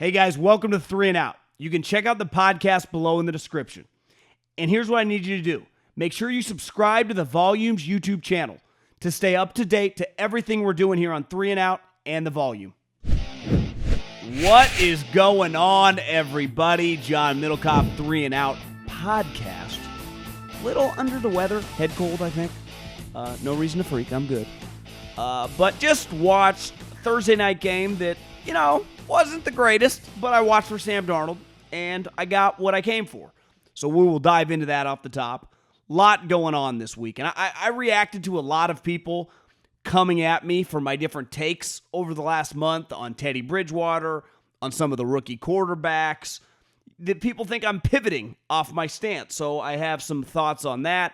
Hey guys, welcome to 3 and Out. You can check out the podcast below in the description. And here's what I need you to do. Make sure you subscribe to the Volumes YouTube channel to stay up to date to everything we're doing here on 3 and Out and the Volume. What is going on, everybody? John Middlekauff, 3 and Out podcast. Little under the weather, head cold, I think. No reason to freak, I'm good. But just watched a Thursday night game that, wasn't the greatest, but I watched for Sam Darnold, and I got what I came for. So we will dive into that off the top. Lot going on this week, and I reacted to a lot of people coming at me for my different takes over the last month on Teddy Bridgewater, on some of the rookie quarterbacks, that people think I'm pivoting off my stance. So I have some thoughts on that.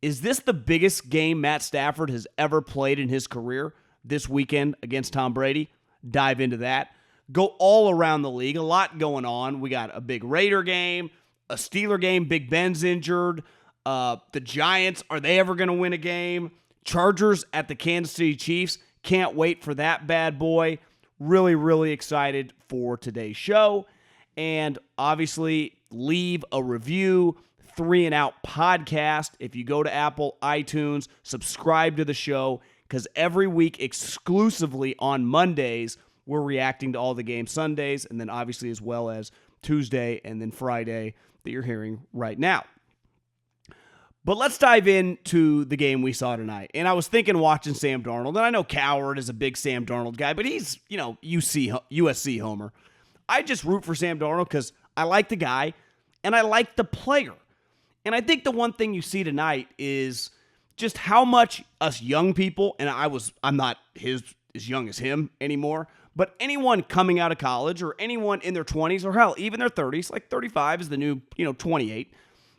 Is this the biggest game Matt Stafford has ever played in his career this weekend against Tom Brady? Dive into that. Go all around the league. A lot going on. We got a big Raider game, a Steeler game. Big Ben's injured. The Giants, are they ever going to win a game? Chargers at the Kansas City Chiefs. Can't wait for that bad boy. Really, really excited for today's show. And obviously, leave a review. 3 and Out podcast. If you go to Apple, iTunes, subscribe to the show, because every week exclusively on Mondays, we're reacting to all the games Sundays, and then obviously as well as Tuesday and then Friday that you're hearing right now. But let's dive into the game we saw tonight. And I was thinking watching Sam Darnold, and I know Coward is a big Sam Darnold guy, but he's, USC homer. I just root for Sam Darnold because I like the guy and I like the player. And I think the one thing you see tonight is just how much us young people, and I'm not as young as him anymore, but anyone coming out of college or anyone in their 20s or hell, even their 30s, like 35 is the new, 28,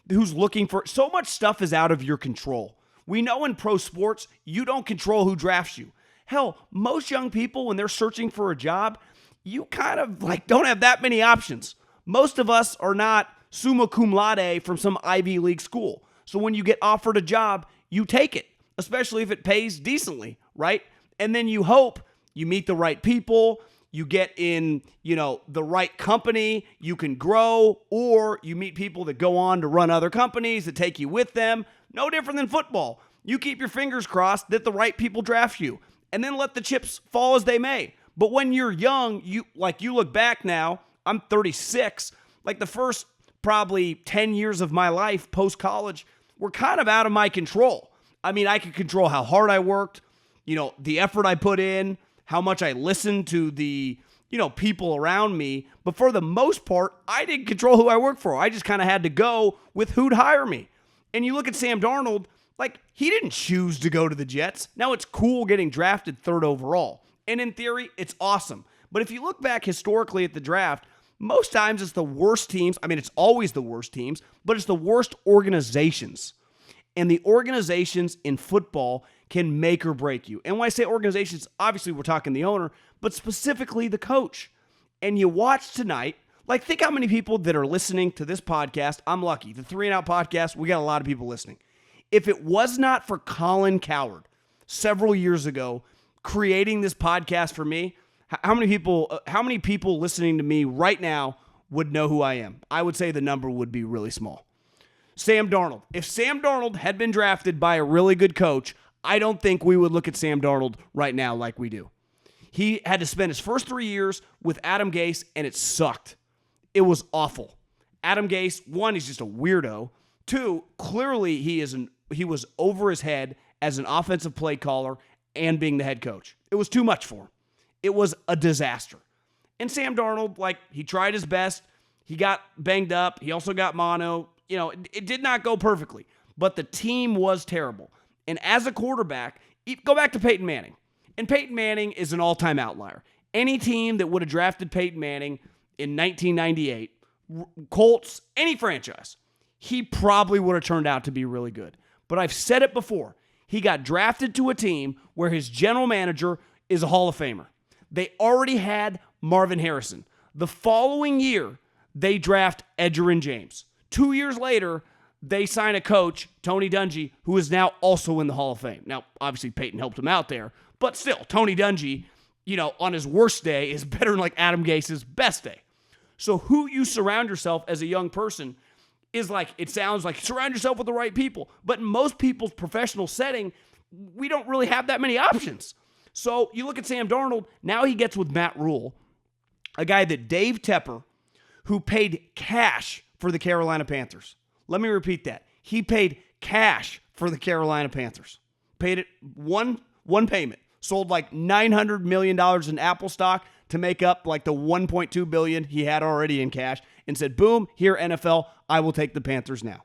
who's looking for, so much stuff is out of your control. We know in pro sports, you don't control who drafts you. Hell, most young people, when they're searching for a job, you kind of don't have that many options. Most of us are not summa cum laude from some Ivy League school. So when you get offered a job, you take it, especially if it pays decently, right? And then you hope you meet the right people, you get in, the right company, you can grow, or you meet people that go on to run other companies that take you with them. No different than football. You keep your fingers crossed that the right people draft you, and then let the chips fall as they may. But when you're young, you look back now, I'm 36, the first probably 10 years of my life post-college were kind of out of my control. I mean, I could control how hard I worked, the effort I put in, how much I listened to the, people around me. But for the most part, I didn't control who I worked for. I just kind of had to go with who'd hire me. And you look at Sam Darnold, he didn't choose to go to the Jets. Now, it's cool getting drafted 3rd overall. And in theory, it's awesome. But if you look back historically at the draft, most times it's the worst teams. I mean, it's always the worst teams, but it's the worst organizations. And the organizations in football can make or break you. And when I say organizations, obviously we're talking the owner, but specifically the coach. And you watch tonight, think how many people that are listening to this podcast. I'm lucky. The 3 and Out podcast, we got a lot of people listening. If it was not for Colin Coward several years ago creating this podcast for me, how many people listening to me right now would know who I am? I would say the number would be really small. Sam Darnold. If Sam Darnold had been drafted by a really good coach, I don't think we would look at Sam Darnold right now like we do. He had to spend his first 3 years with Adam Gase, and it sucked. It was awful. Adam Gase, 1, he's just a weirdo. 2, clearly he was over his head as an offensive play caller and being the head coach. It was too much for him. It was a disaster. And Sam Darnold, he tried his best. He got banged up. He also got mono. It did not go perfectly, but the team was terrible. And as a quarterback, go back to Peyton Manning. And Peyton Manning is an all-time outlier. Any team that would have drafted Peyton Manning in 1998, Colts, any franchise, he probably would have turned out to be really good. But I've said it before. He got drafted to a team where his general manager is a Hall of Famer. They already had Marvin Harrison. The following year, they draft Edgerrin James. 2 years later, they sign a coach, Tony Dungy, who is now also in the Hall of Fame. Now, obviously, Peyton helped him out there, but still, Tony Dungy, on his worst day is better than like Adam Gase's best day. So who you surround yourself as a young person is like, it sounds like surround yourself with the right people. But in most people's professional setting, we don't really have that many options. So you look at Sam Darnold, now he gets with Matt Rule, a guy that Dave Tepper, who paid cash for the Carolina Panthers. Let me repeat that. He paid cash for the Carolina Panthers. Paid it one payment. Sold like $900 million in Apple stock to make up like the $1.2 billion he had already in cash and said, boom, here NFL, I will take the Panthers now.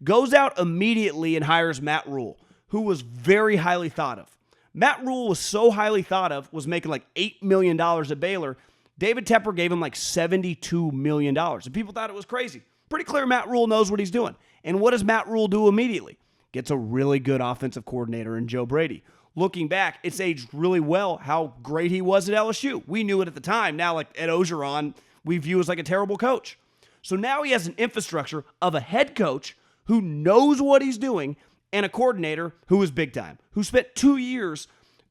Goes out immediately and hires Matt Rule, who was very highly thought of. Matt Rule was so highly thought of, was making like $8 million at Baylor. David Tepper gave him like $72 million. And people thought it was crazy. Pretty clear Matt Rule knows what he's doing. And what does Matt Rule do immediately? Gets a really good offensive coordinator in Joe Brady. Looking back, it's aged really well how great he was at LSU. We knew it at the time. Now, like Ed Orgeron, we view as like a terrible coach. So now he has an infrastructure of a head coach who knows what he's doing and a coordinator who is big time, who spent 2 years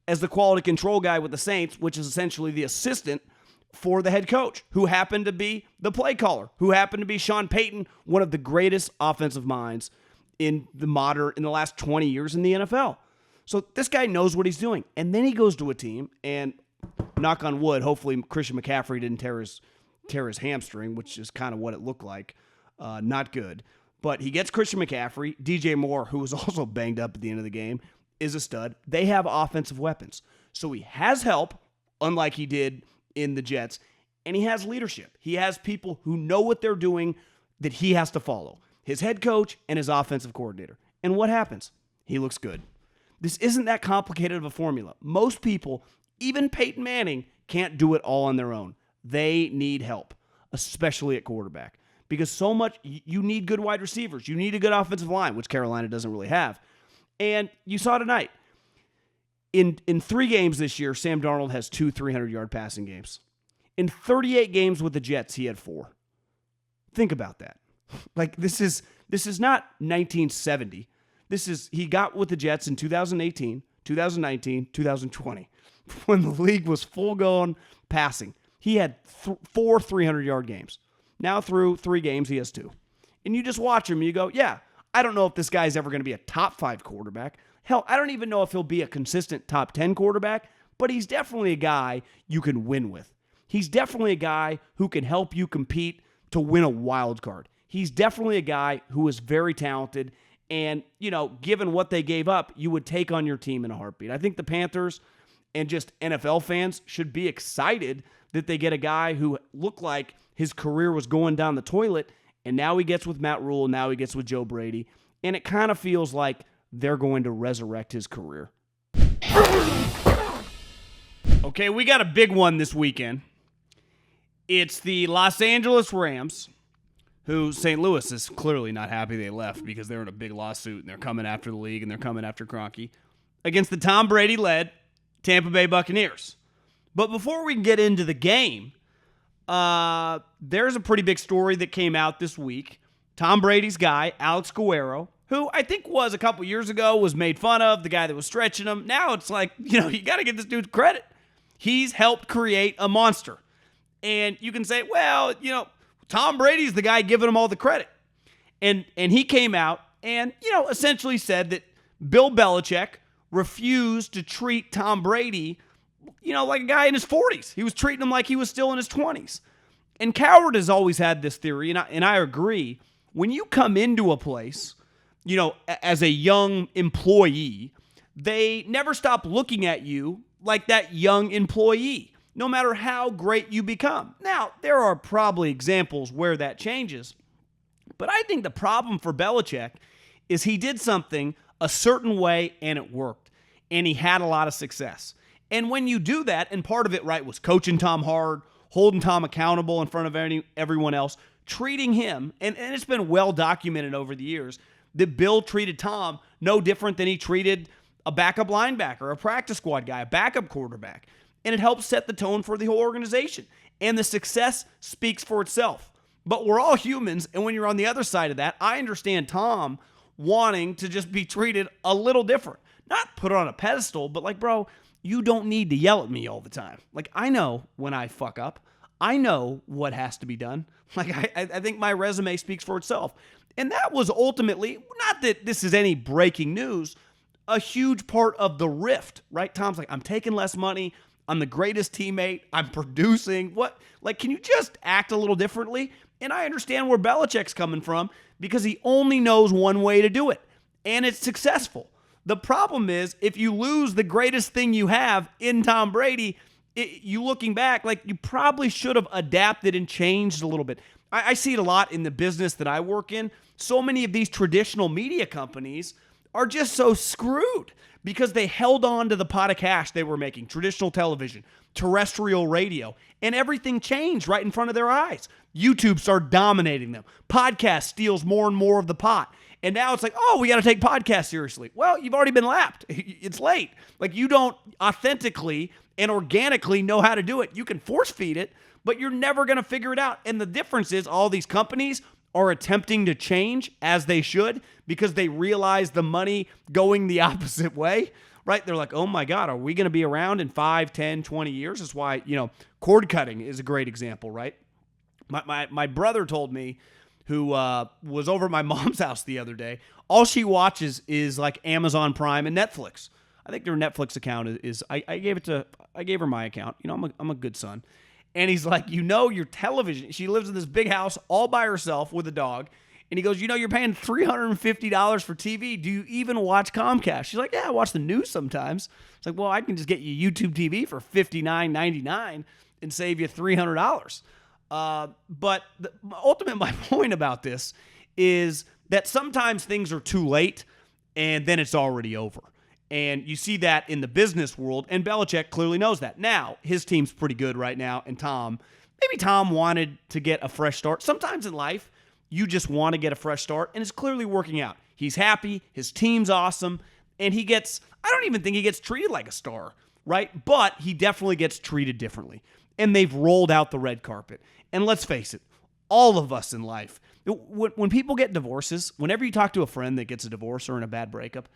as the quality control guy with the Saints, which is essentially the assistant for the head coach, who happened to be the play caller, who happened to be Sean Payton, one of the greatest offensive minds in the last 20 years in the NFL. So this guy knows what he's doing. And then he goes to a team, and knock on wood, hopefully Christian McCaffrey didn't tear his hamstring, which is kind of what it looked like. Not good. But he gets Christian McCaffrey. DJ Moore, who was also banged up at the end of the game, is a stud. They have offensive weapons. So he has help, unlike he did in the Jets, and he has leadership. He has people who know what they're doing that he has to follow. His head coach and his offensive coordinator. And what happens? He looks good. This isn't that complicated of a formula. Most people, even Peyton Manning, can't do it all on their own. They need help, especially at quarterback. Because so much, you need good wide receivers. You need a good offensive line, which Carolina doesn't really have. And you saw tonight. In 3 games this year, Sam Darnold has 2 300-yard passing games. In 38 games with the Jets, he had 4. Think about that. Like, this is not 1970. He got with the Jets in 2018, 2019, 2020, when the league was full-blown passing. He had 4 300-yard games. Now through 3 games, he has 2. And you just watch him, and you go, yeah, I don't know if this guy's ever going to be a top 5 quarterback. Hell, I don't even know if he'll be a consistent top 10 quarterback, but he's definitely a guy you can win with. He's definitely a guy who can help you compete to win a wild card. He's definitely a guy who is very talented. And, given what they gave up, you would take on your team in a heartbeat. I think the Panthers and just NFL fans should be excited that they get a guy who looked like his career was going down the toilet, and now he gets with Matt Rule, and now he gets with Joe Brady. And it kind of feels like they're going to resurrect his career. Okay, we got a big one this weekend. It's the Los Angeles Rams, who St. Louis is clearly not happy they left because they're in a big lawsuit and they're coming after the league and they're coming after Kroenke, against the Tom Brady-led Tampa Bay Buccaneers. But before we can get into the game, there's a pretty big story that came out this week. Tom Brady's guy, Alex Guerrero, who I think was a couple years ago was made fun of, the guy that was stretching him. Now it's like, you got to give this dude credit. He's helped create a monster. And you can say, well, Tom Brady's the guy giving him all the credit. And he came out and, essentially said that Bill Belichick refused to treat Tom Brady, like a guy in his 40s. He was treating him like he was still in his 20s. And Coward has always had this theory, and I agree. When you come into a place, as a young employee, they never stop looking at you like that young employee, no matter how great you become. Now, there are probably examples where that changes, but I think the problem for Belichick is he did something a certain way and it worked, and he had a lot of success. And when you do that, and part of it, right, was coaching Tom hard, holding Tom accountable in front of everyone else, treating him, and it's been well documented over the years, that Bill treated Tom no different than he treated a backup linebacker, a practice squad guy, a backup quarterback. And it helps set the tone for the whole organization. And the success speaks for itself. But we're all humans, and when you're on the other side of that, I understand Tom wanting to just be treated a little different. Not put on a pedestal, but like, bro, you don't need to yell at me all the time. Like, I know when I fuck up. I know what has to be done. Like, I think my resume speaks for itself. And that was ultimately, not that this is any breaking news, a huge part of the rift, right? Tom's like, I'm taking less money. I'm the greatest teammate. I'm producing. What? Like, can you just act a little differently? And I understand where Belichick's coming from because he only knows one way to do it, and it's successful. The problem is, if you lose the greatest thing you have in Tom Brady, you looking back, like, you probably should have adapted and changed a little bit. I see it a lot in the business that I work in. So many of these traditional media companies are just so screwed because they held on to the pot of cash they were making, traditional television, terrestrial radio, and everything changed right in front of their eyes. YouTube started dominating them. Podcast steals more and more of the pot. And now it's like, oh, we got to take podcasts seriously. Well, you've already been lapped. It's late. Like, you don't authentically and organically know how to do it. You can force feed it, but you're never going to figure it out. And the difference is all these companies are attempting to change, as they should, because they realize the money going the opposite way, right? They're like, oh my God, are we going to be around in 5, 10, 20 years? That's why, cord cutting is a great example, right? My brother told me, who was over at my mom's house the other day, all she watches is like Amazon Prime and Netflix. I think their Netflix account is I gave her my account. I'm a good son. And he's like, your television. She lives in this big house all by herself with a dog. And he goes, you're paying $350 for TV. Do you even watch Comcast? She's like, yeah, I watch the news sometimes. It's like, well, I can just get you YouTube TV for $59.99 and save you $300. But ultimately, my point about this is that sometimes things are too late and then it's already over. And you see that in the business world, and Belichick clearly knows that. Now, his team's pretty good right now, and maybe Tom wanted to get a fresh start. Sometimes in life, you just want to get a fresh start, and it's clearly working out. He's happy, his team's awesome, and I don't even think he gets treated like a star, right? But he definitely gets treated differently. And they've rolled out the red carpet. And let's face it, all of us in life, when people get divorces, whenever you talk to a friend that gets a divorce or in a bad breakup,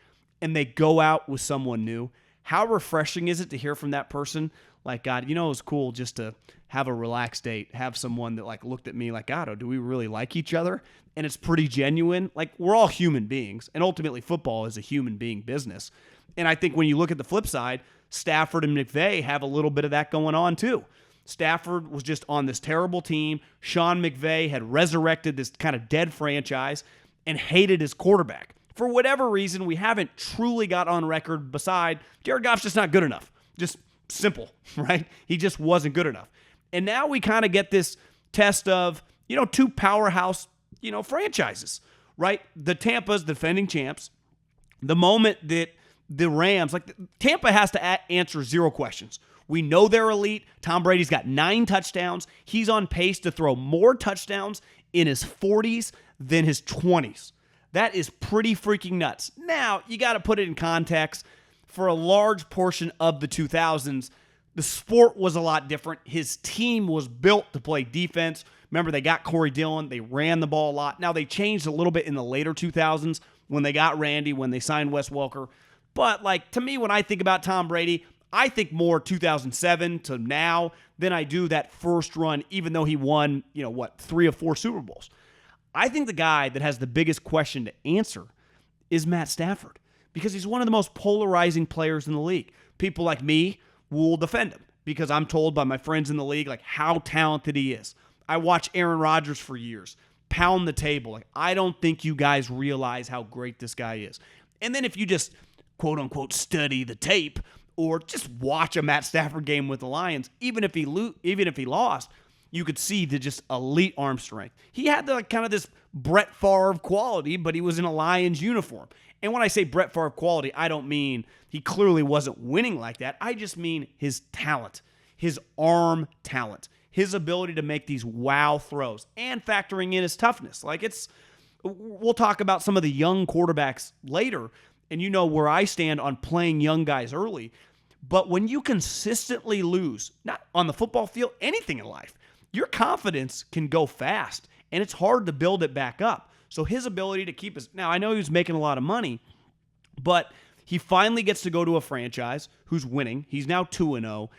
and they go out with someone new, how refreshing is it to hear from that person? Like, God, it was cool just to have a relaxed date, have someone that like looked at me like, God, do we really like each other? And it's pretty genuine. Like, we're all human beings, and ultimately football is a human being business. And I think when you look at the flip side, Stafford and McVay have a little bit of that going on too. Stafford was just on this terrible team. Sean McVay had resurrected this kind of dead franchise and hated his quarterback. For whatever reason, we haven't truly got on record beside Jared Goff's just not good enough. Just simple, right? He just wasn't good enough. And now we kind of get this test of, two powerhouse, franchises, right? The Tampa's defending champs. The moment that the Rams, Tampa has to answer 0 questions. We know they're elite. Tom Brady's got 9 touchdowns. He's on pace to throw more touchdowns in his 40s than his 20s. That is pretty freaking nuts. Now, you got to put it in context. For a large portion of the 2000s, the sport was a lot different. His team was built to play defense. Remember, they got Corey Dillon. They ran the ball a lot. Now, they changed a little bit in the later 2000s when they got Randy, when they signed Wes Welker. But, to me, when I think about Tom Brady, I think more 2007 to now than I do that first run, even though he won, 3 or 4 Super Bowls. I think the guy that has the biggest question to answer is Matt Stafford, because he's one of the most polarizing players in the league. People like me will defend him because I'm told by my friends in the league how talented he is. I watched Aaron Rodgers for years pound the table. I don't think you guys realize how great this guy is. And then if you just quote unquote study the tape or just watch a Matt Stafford game with the Lions, even if he lost, you could see the just elite arm strength. He had kind of this Brett Favre quality, but he was in a Lions uniform. And when I say Brett Favre quality, I don't mean he clearly wasn't winning like that. I just mean his talent, his arm talent, his ability to make these wow throws, and factoring in his toughness. We'll talk about some of the young quarterbacks later, and you know where I stand on playing young guys early. But when you consistently lose, not on the football field, anything in life, your confidence can go fast, and it's hard to build it back up. So his ability to keep his... Now, I know he was making a lot of money, but He finally gets to go to a franchise who's winning. He's now 2-0.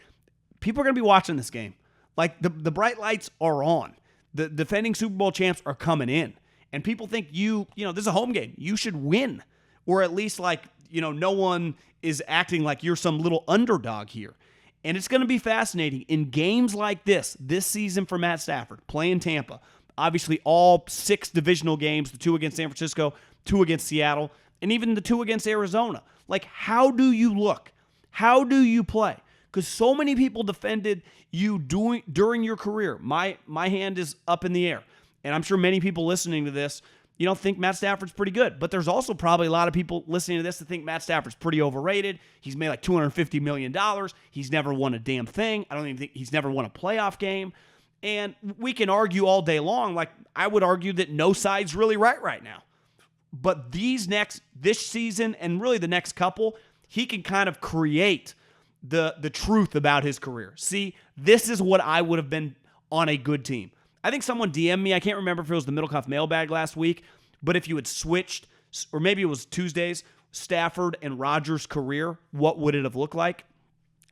People are going to be watching this game. Like, the bright lights are on. The defending Super Bowl champs are coming in. And people think this is a home game. You should win. Or at least, no one is acting like you're some little underdog here. And it's going to be fascinating. In games like this season for Matt Stafford, playing Tampa, obviously all 6 divisional games, the 2 against San Francisco, 2 against Seattle, and even the 2 against Arizona. Like, how do you look? How do you play? Because so many people defended you during your career. My hand is up in the air. And I'm sure many people listening to this, think Matt Stafford's pretty good. But there's also probably a lot of people listening to this that think Matt Stafford's pretty overrated. He's made like $250 million. He's never won a damn thing. I don't even think he's never won a playoff game. And we can argue all day long. Like, I would argue that no side's really right now. But this season and really the next couple, he can kind of create the truth about his career. See, this is what I would have been on a good team. I think someone DM'd me. I can't remember if it was the Middlekauff Mailbag last week, but if you had switched, or maybe it was Tuesdays, Stafford and Rodgers' career, what would it have looked like?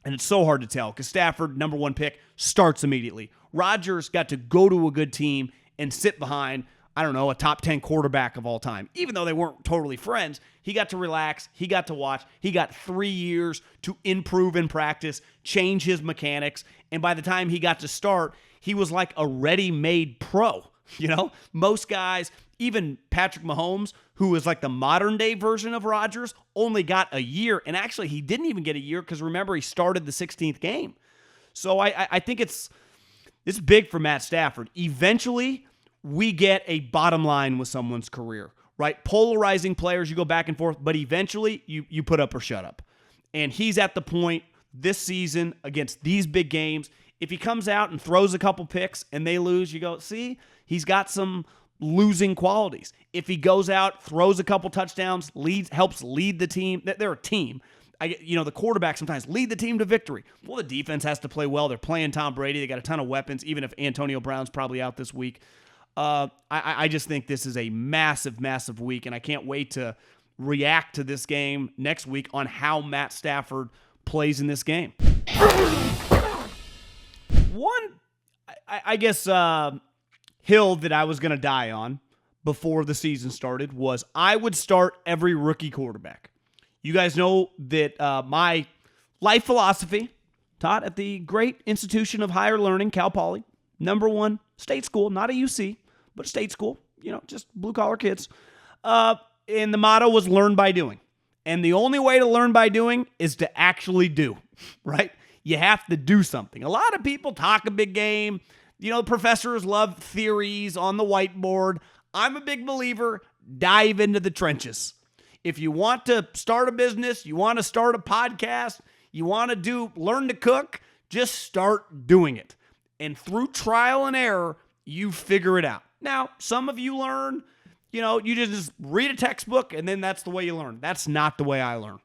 And it's so hard to tell because Stafford, number 1 pick, starts immediately. Rodgers got to go to a good team and sit behind, a top 10 quarterback of all time. Even though they weren't totally friends, he got to relax. He got to watch. He got 3 years to improve in practice, change his mechanics. And by the time he got to start, he was like a ready-made pro. Most guys, even Patrick Mahomes, who is like the modern-day version of Rodgers, only got a year. And actually, he didn't even get a year because, remember, he started the 16th game. So I think it's big for Matt Stafford. Eventually, we get a bottom line with someone's career, right? Polarizing players, you go back and forth, but eventually you put up or shut up. And he's at the point this season against these big games. If he comes out and throws a couple picks and they lose, you go, see, he's got some losing qualities. If he goes out, throws a couple touchdowns, helps lead the team, they're a team. The quarterback sometimes lead the team to victory. Well, the defense has to play well. They're playing Tom Brady. They got a ton of weapons, even if Antonio Brown's probably out this week. I just think this is a massive, massive week, and I can't wait to react to this game next week on how Matt Stafford plays in this game. One, hill that I was going to die on before the season started was I would start every rookie quarterback. You guys know that my life philosophy, taught at the great institution of higher learning, Cal Poly, number 1 state school, not a UC, but a state school, just blue-collar kids. And the motto was learn by doing. And the only way to learn by doing is to actually do, right? You have to do something. A lot of people talk a big game. The professors love theories on the whiteboard. I'm a big believer, dive into the trenches. If you want to start a business, you want to start a podcast, you want to learn to cook, just start doing it. And through trial and error, you figure it out. Now, some of you learn, you just read a textbook and then that's the way you learn. That's not the way I learn.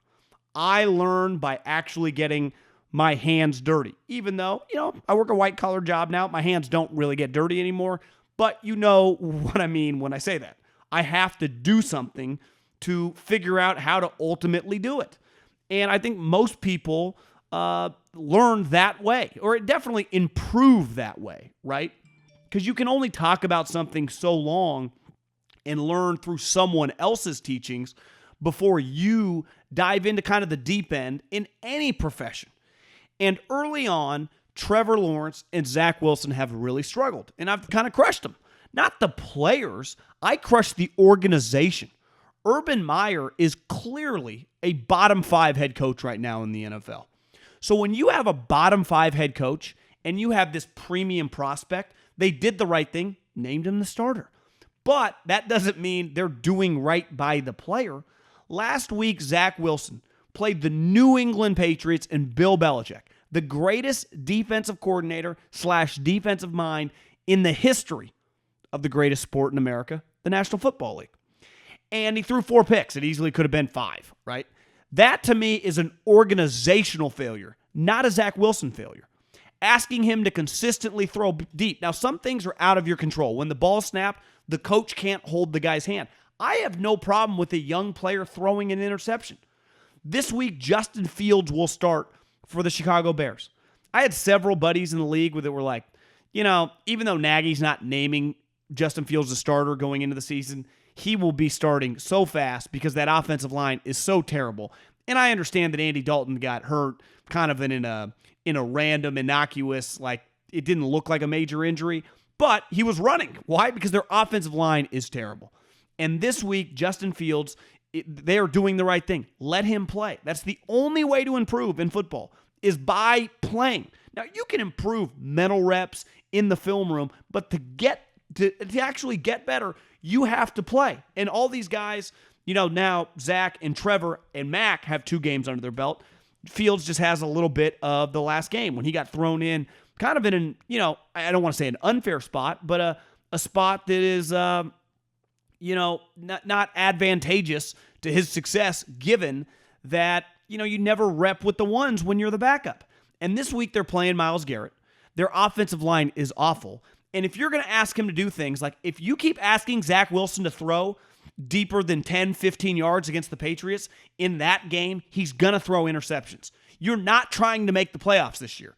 I learn by actually getting my hands dirty. Even though, I work a white-collar job now, my hands don't really get dirty anymore. But you know what I mean when I say that. I have to do something to figure out how to ultimately do it. And I think most people learn that way, or it definitely improve that way, right? Because you can only talk about something so long and learn through someone else's teachings before you dive into kind of the deep end in any profession. And early on, Trevor Lawrence and Zach Wilson have really struggled, and I've kind of crushed them. Not the players, I crushed the organization. Urban Meyer is clearly a bottom 5 head coach right now in the NFL. So when you have a bottom 5 head coach and you have this premium prospect, they did the right thing, named him the starter. But that doesn't mean they're doing right by the player. Last week, Zach Wilson played the New England Patriots and Bill Belichick, the greatest defensive coordinator / defensive mind in the history of the greatest sport in America, the National Football League. And he threw 4 picks. It easily could have been 5, right? That, to me, is an organizational failure, not a Zach Wilson failure. Asking him to consistently throw deep. Now, some things are out of your control. When the ball snapped, the coach can't hold the guy's hand. I have no problem with a young player throwing an interception. This week, Justin Fields will start for the Chicago Bears. I had several buddies in the league that were like, even though Nagy's not naming Justin Fields a starter going into the season, he will be starting so fast because that offensive line is so terrible. And I understand that Andy Dalton got hurt kind of in a random, innocuous, like it didn't look like a major injury, but he was running. Why? Because their offensive line is terrible. And this week, Justin Fields, they are doing the right thing. Let him play. That's the only way to improve in football is by playing. Now, you can improve mental reps in the film room, but to actually get better, you have to play. And all these guys, now Zach and Trevor and Mac have 2 games under their belt. Fields just has a little bit of the last game when he got thrown in kind of in an, I don't want to say an unfair spot, but a spot that is, not advantageous to his success given that, you never rep with the ones when you're the backup. And this week they're playing Myles Garrett. Their offensive line is awful. And if you're going to ask him to do things, like if you keep asking Zach Wilson to throw deeper than 10, 15 yards against the Patriots in that game, he's going to throw interceptions. You're not trying to make the playoffs this year.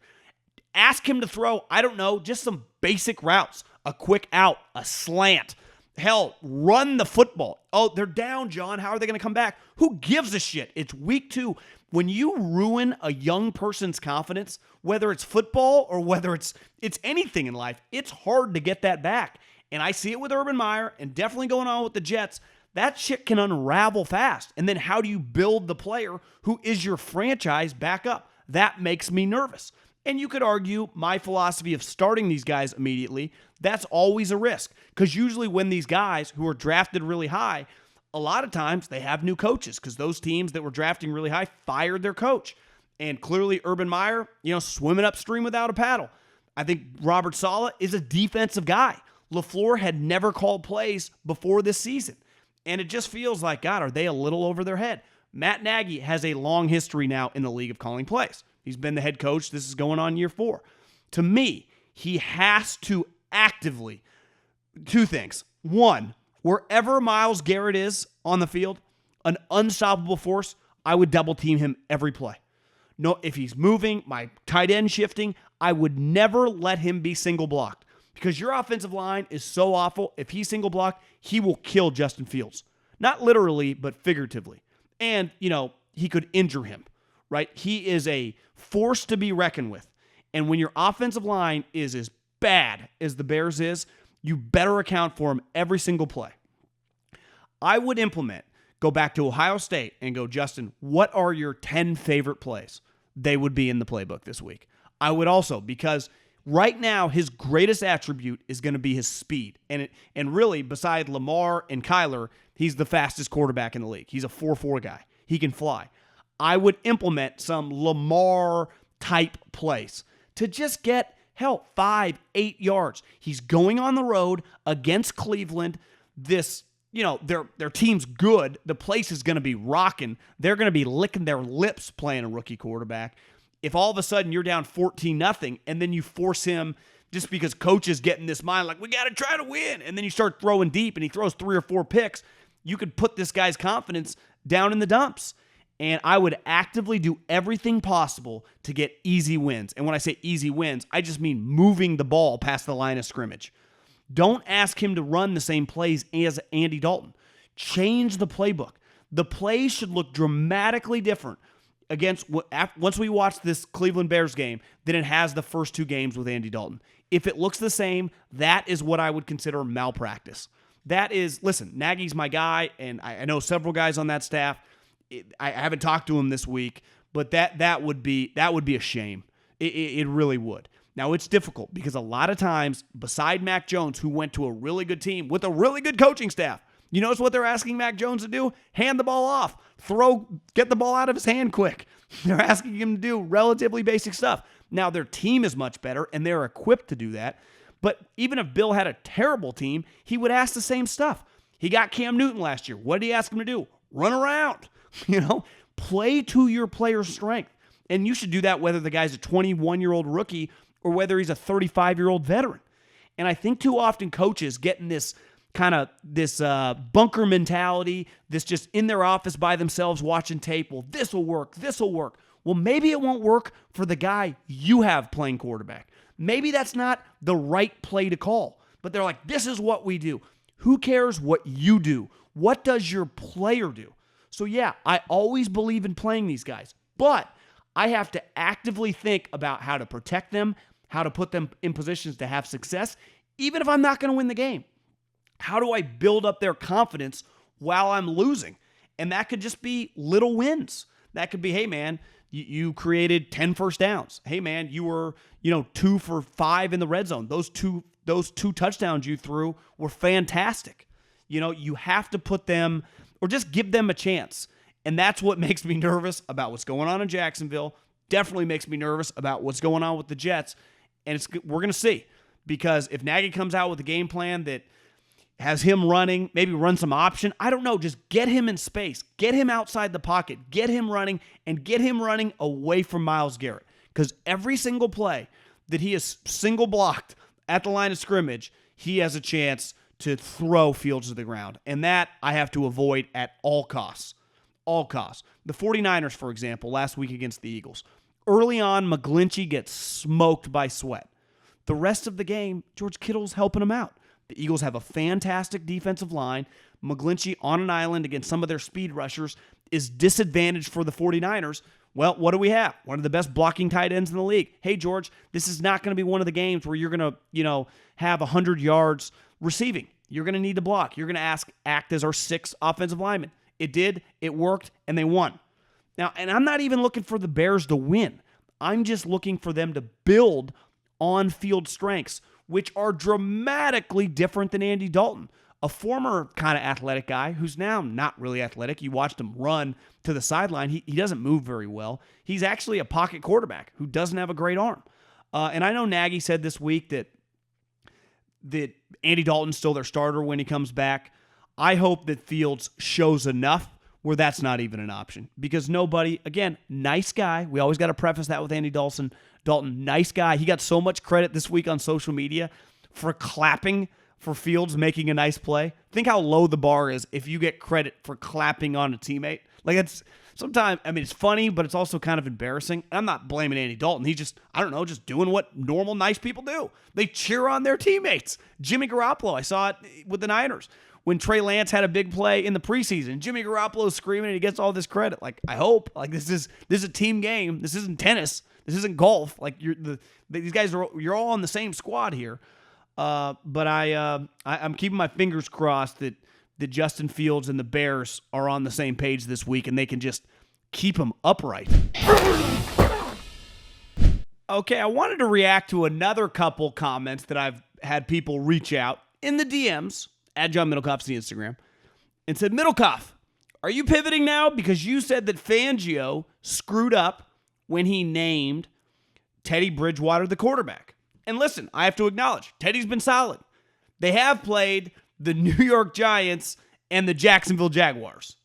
Ask him to throw, I don't know, just some basic routes, a quick out, a slant. Hell, run the football. Oh, they're down, John. How are they going to come back? Who gives a shit? It's week 2. When you ruin a young person's confidence, whether it's football or whether it's anything in life, it's hard to get that back. And I see it with Urban Meyer and definitely going on with the Jets. That shit can unravel fast. And then how do you build the player who is your franchise back up? That makes me nervous. And you could argue my philosophy of starting these guys immediately, that's always a risk. Because usually when these guys who are drafted really high, a lot of times they have new coaches because those teams that were drafting really high fired their coach. And clearly Urban Meyer, swimming upstream without a paddle. I think Robert Saleh is a defensive guy. LaFleur had never called plays before this season. And it just feels like, God, are they a little over their head? Matt Nagy has a long history now in the league of calling plays. He's been the head coach. This is going on year 4. To me, he has to actively, 2 things. 1, wherever Myles Garrett is on the field, an unstoppable force, I would double team him every play. No, if he's moving, my tight end shifting, I would never let him be single blocked because your offensive line is so awful. If he's single blocked, he will kill Justin Fields. Not literally, but figuratively. And, he could injure him, right? He is a force to be reckoned with. And when your offensive line is as bad as the Bears is, you better account for him every single play. I would go back to Ohio State and go, Justin, what are your 10 favorite plays? They would be in the playbook this week. I would also, because right now his greatest attribute is going to be his speed. And really, beside Lamar and Kyler, he's the fastest quarterback in the league. He's a 4.4 guy. He can fly. I would implement some Lamar-type plays to just get, 5, 8 yards. He's going on the road against Cleveland. This, their team's good. The place is going to be rocking. They're going to be licking their lips playing a rookie quarterback. If all of a sudden you're down 14-0 and then you force him just because coach is getting this mind like, we got to try to win, and then you start throwing deep and he throws 3 or 4 picks, you could put this guy's confidence down in the dumps. And I would actively do everything possible to get easy wins. And when I say easy wins, I just mean moving the ball past the line of scrimmage. Don't ask him to run the same plays as Andy Dalton. Change the playbook. The plays should look dramatically different once we watch this Cleveland Bears game than it has the first 2 games with Andy Dalton. If it looks the same, that is what I would consider malpractice. That is, listen, Nagy's my guy, and I know several guys on that staff. I haven't talked to him this week, but that would be a shame. It really would. Now, it's difficult because a lot of times, beside Mac Jones, who went to a really good team with a really good coaching staff, you notice what they're asking Mac Jones to do? Hand the ball off. Get the ball out of his hand quick. They're asking him to do relatively basic stuff. Now, their team is much better, and they're equipped to do that. But even if Bill had a terrible team, he would ask the same stuff. He got Cam Newton last year. What did he ask him to do? Run around. Play to your player's strength. And you should do that whether the guy's a 21-year-old rookie or whether he's a 35-year-old veteran. And I think too often coaches get in this kind of this bunker mentality, this just in their office by themselves watching tape. Well, this will work. This will work. Well, maybe it won't work for the guy you have playing quarterback. Maybe that's not the right play to call. But they're like, this is what we do. Who cares what you do? What does your player do? So yeah, I always believe in playing these guys. But I have to actively think about how to protect them, how to put them in positions to have success, even if I'm not going to win the game. How do I build up their confidence while I'm losing? And that could just be little wins. That could be, hey, man, you created 10 first downs. Hey, man, you were 2 for 5 in the red zone. Those two touchdowns you threw were fantastic. You have to put them or just give them a chance. And that's what makes me nervous about what's going on in Jacksonville. Definitely makes me nervous about what's going on with the Jets. And we're going to see. Because if Nagy comes out with a game plan that has him running, maybe run some option, I don't know, just get him in space. Get him outside the pocket. Get him running, and get him running away from Myles Garrett. Because every single play that he is single blocked at the line of scrimmage, he has a chance to throw Fields to the ground. And that I have to avoid at all costs. All costs. The 49ers, for example, last week against the Eagles. Early on, McGlinchey gets smoked by Sweat. The rest of the game, George Kittle's helping him out. The Eagles have a fantastic defensive line. McGlinchey on an island against some of their speed rushers is disadvantaged for the 49ers. Well, what do we have? One of the best blocking tight ends in the league. Hey, George, this is not going to be one of the games where you're going to, have 100 yards receiving. You're going to need to block. You're going to act as our 6th offensive lineman. It did, it worked, and they won. Now, and I'm not even looking for the Bears to win. I'm just looking for them to build on-field strengths, which are dramatically different than Andy Dalton, a former kind of athletic guy who's now not really athletic. You watched him run to the sideline. He doesn't move very well. He's actually a pocket quarterback who doesn't have a great arm. And I know Nagy said this week that Andy Dalton's still their starter when he comes back. I hope that Fields shows enough where that's not even an option. Because nobody, again, nice guy. We always got to preface that with Andy Dalton, nice guy. He got so much credit this week on social media for clapping for Fields making a nice play. Think how low the bar is if you get credit for clapping on a teammate. Like, it's sometimes, it's funny, but it's also kind of embarrassing. And I'm not blaming Andy Dalton. He's just, just doing what normal, nice people do. They cheer on their teammates. Jimmy Garoppolo, I saw it with the Niners. When Trey Lance had a big play in the preseason, Jimmy Garoppolo's screaming and he gets all this credit. Like, I hope. Like, this is a team game. This isn't tennis. This isn't golf. Like, these guys you're all on the same squad here. But I'm keeping my fingers crossed that Justin Fields and the Bears are on the same page this week and they can just keep them upright. Okay, I wanted to react to another couple comments that I've had people reach out in the DMs at John Middlekauff's the Instagram and said, Middlekauff, are you pivoting now because you said that Fangio screwed up when he named Teddy Bridgewater the quarterback? And listen, I have to acknowledge, Teddy's been solid. They have played the New York Giants and the Jacksonville Jaguars.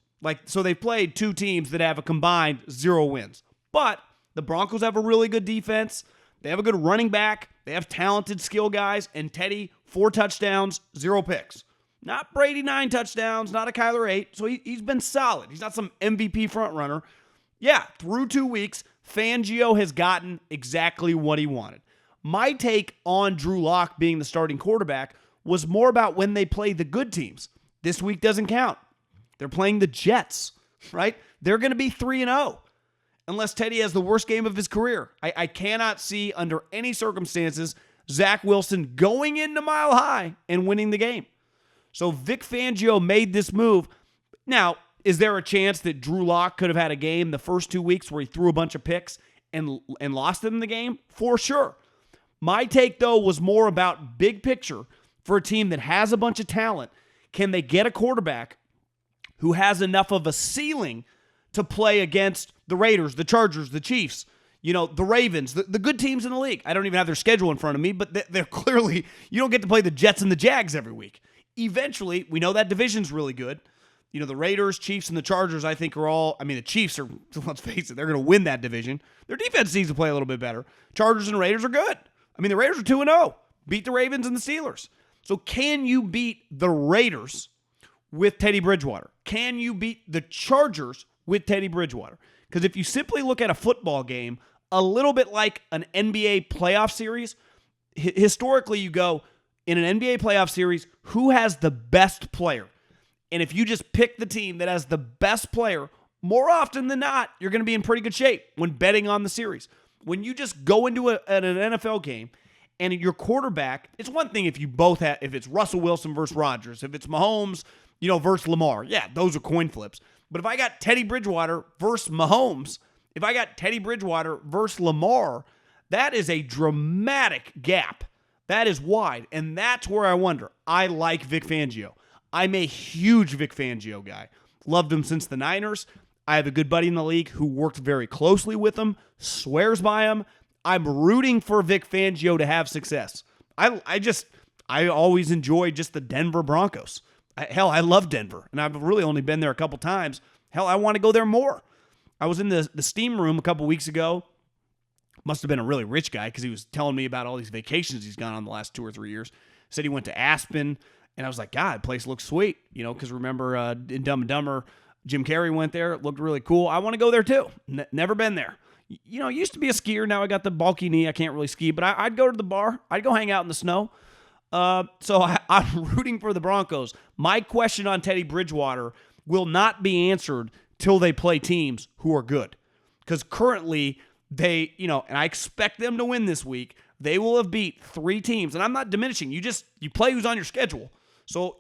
So they've played two teams that have a combined 0 wins. But the Broncos have a really good defense. They have a good running back. They have talented skill guys. And Teddy, 4 touchdowns, 0 picks. Not Brady, 9 touchdowns, not a Kyler 8. So he's been solid. He's not some MVP frontrunner. Yeah, through 2 weeks, Fangio has gotten exactly what he wanted. My take on Drew Lock being the starting quarterback was more about when they play the good teams. This week doesn't count. They're playing the Jets, right? They're going to be 3-0 unless Teddy has the worst game of his career. I cannot see under any circumstances Zach Wilson going into Mile High and winning the game. So Vic Fangio made this move. Now, is there a chance that Drew Lock could have had a game the first 2 weeks where he threw a bunch of picks and lost them in the game? For sure. My take, though, was more about big picture for a team that has a bunch of talent. Can they get a quarterback who has enough of a ceiling to play against the Raiders, the Chargers, the Chiefs, the Ravens, the good teams in the league? I don't even have their schedule in front of me, but they're clearly, you don't get to play the Jets and the Jags every week. Eventually, we know that division's really good. The Raiders, Chiefs, and the Chargers, I think, are all, the Chiefs are, let's face it, they're going to win that division. Their defense needs to play a little bit better. Chargers and Raiders are good. The Raiders are 2-0. Beat the Ravens and the Steelers. So can you beat the Raiders with Teddy Bridgewater? Can you beat the Chargers with Teddy Bridgewater? Because if you simply look at a football game, a little bit like an NBA playoff series, historically you go, in an NBA playoff series, who has the best player? And if you just pick the team that has the best player, more often than not, you're going to be in pretty good shape when betting on the series. When you just go into an NFL game and your quarterback, it's one thing if you both have, if it's Russell Wilson versus Rodgers, if it's Mahomes, versus Lamar. Yeah, those are coin flips. But if I got Teddy Bridgewater versus Mahomes, if I got Teddy Bridgewater versus Lamar, that is a dramatic gap. That is wide. And that's where I wonder. I like Vic Fangio. I'm a huge Vic Fangio guy. Loved him since the Niners. I have a good buddy in the league who worked very closely with him, swears by him. I'm rooting for Vic Fangio to have success. I always enjoy just the Denver Broncos. I love Denver, and I've really only been there a couple times. I want to go there more. I was in the steam room a couple weeks ago. Must have been a really rich guy because he was telling me about all these vacations he's gone on the last 2 or 3 years. Said he went to Aspen, and I was like, God, the place looks sweet. Because remember in Dumb and Dumber, Jim Carrey went there. It looked really cool. I want to go there too. Never been there. Used to be a skier. Now I got the bulky knee. I can't really ski, but I'd go to the bar. I'd go hang out in the snow. So I'm rooting for the Broncos. My question on Teddy Bridgewater will not be answered till they play teams who are good. Because currently they, and I expect them to win this week. They will have beat 3 teams. And I'm not diminishing. You play who's on your schedule. So,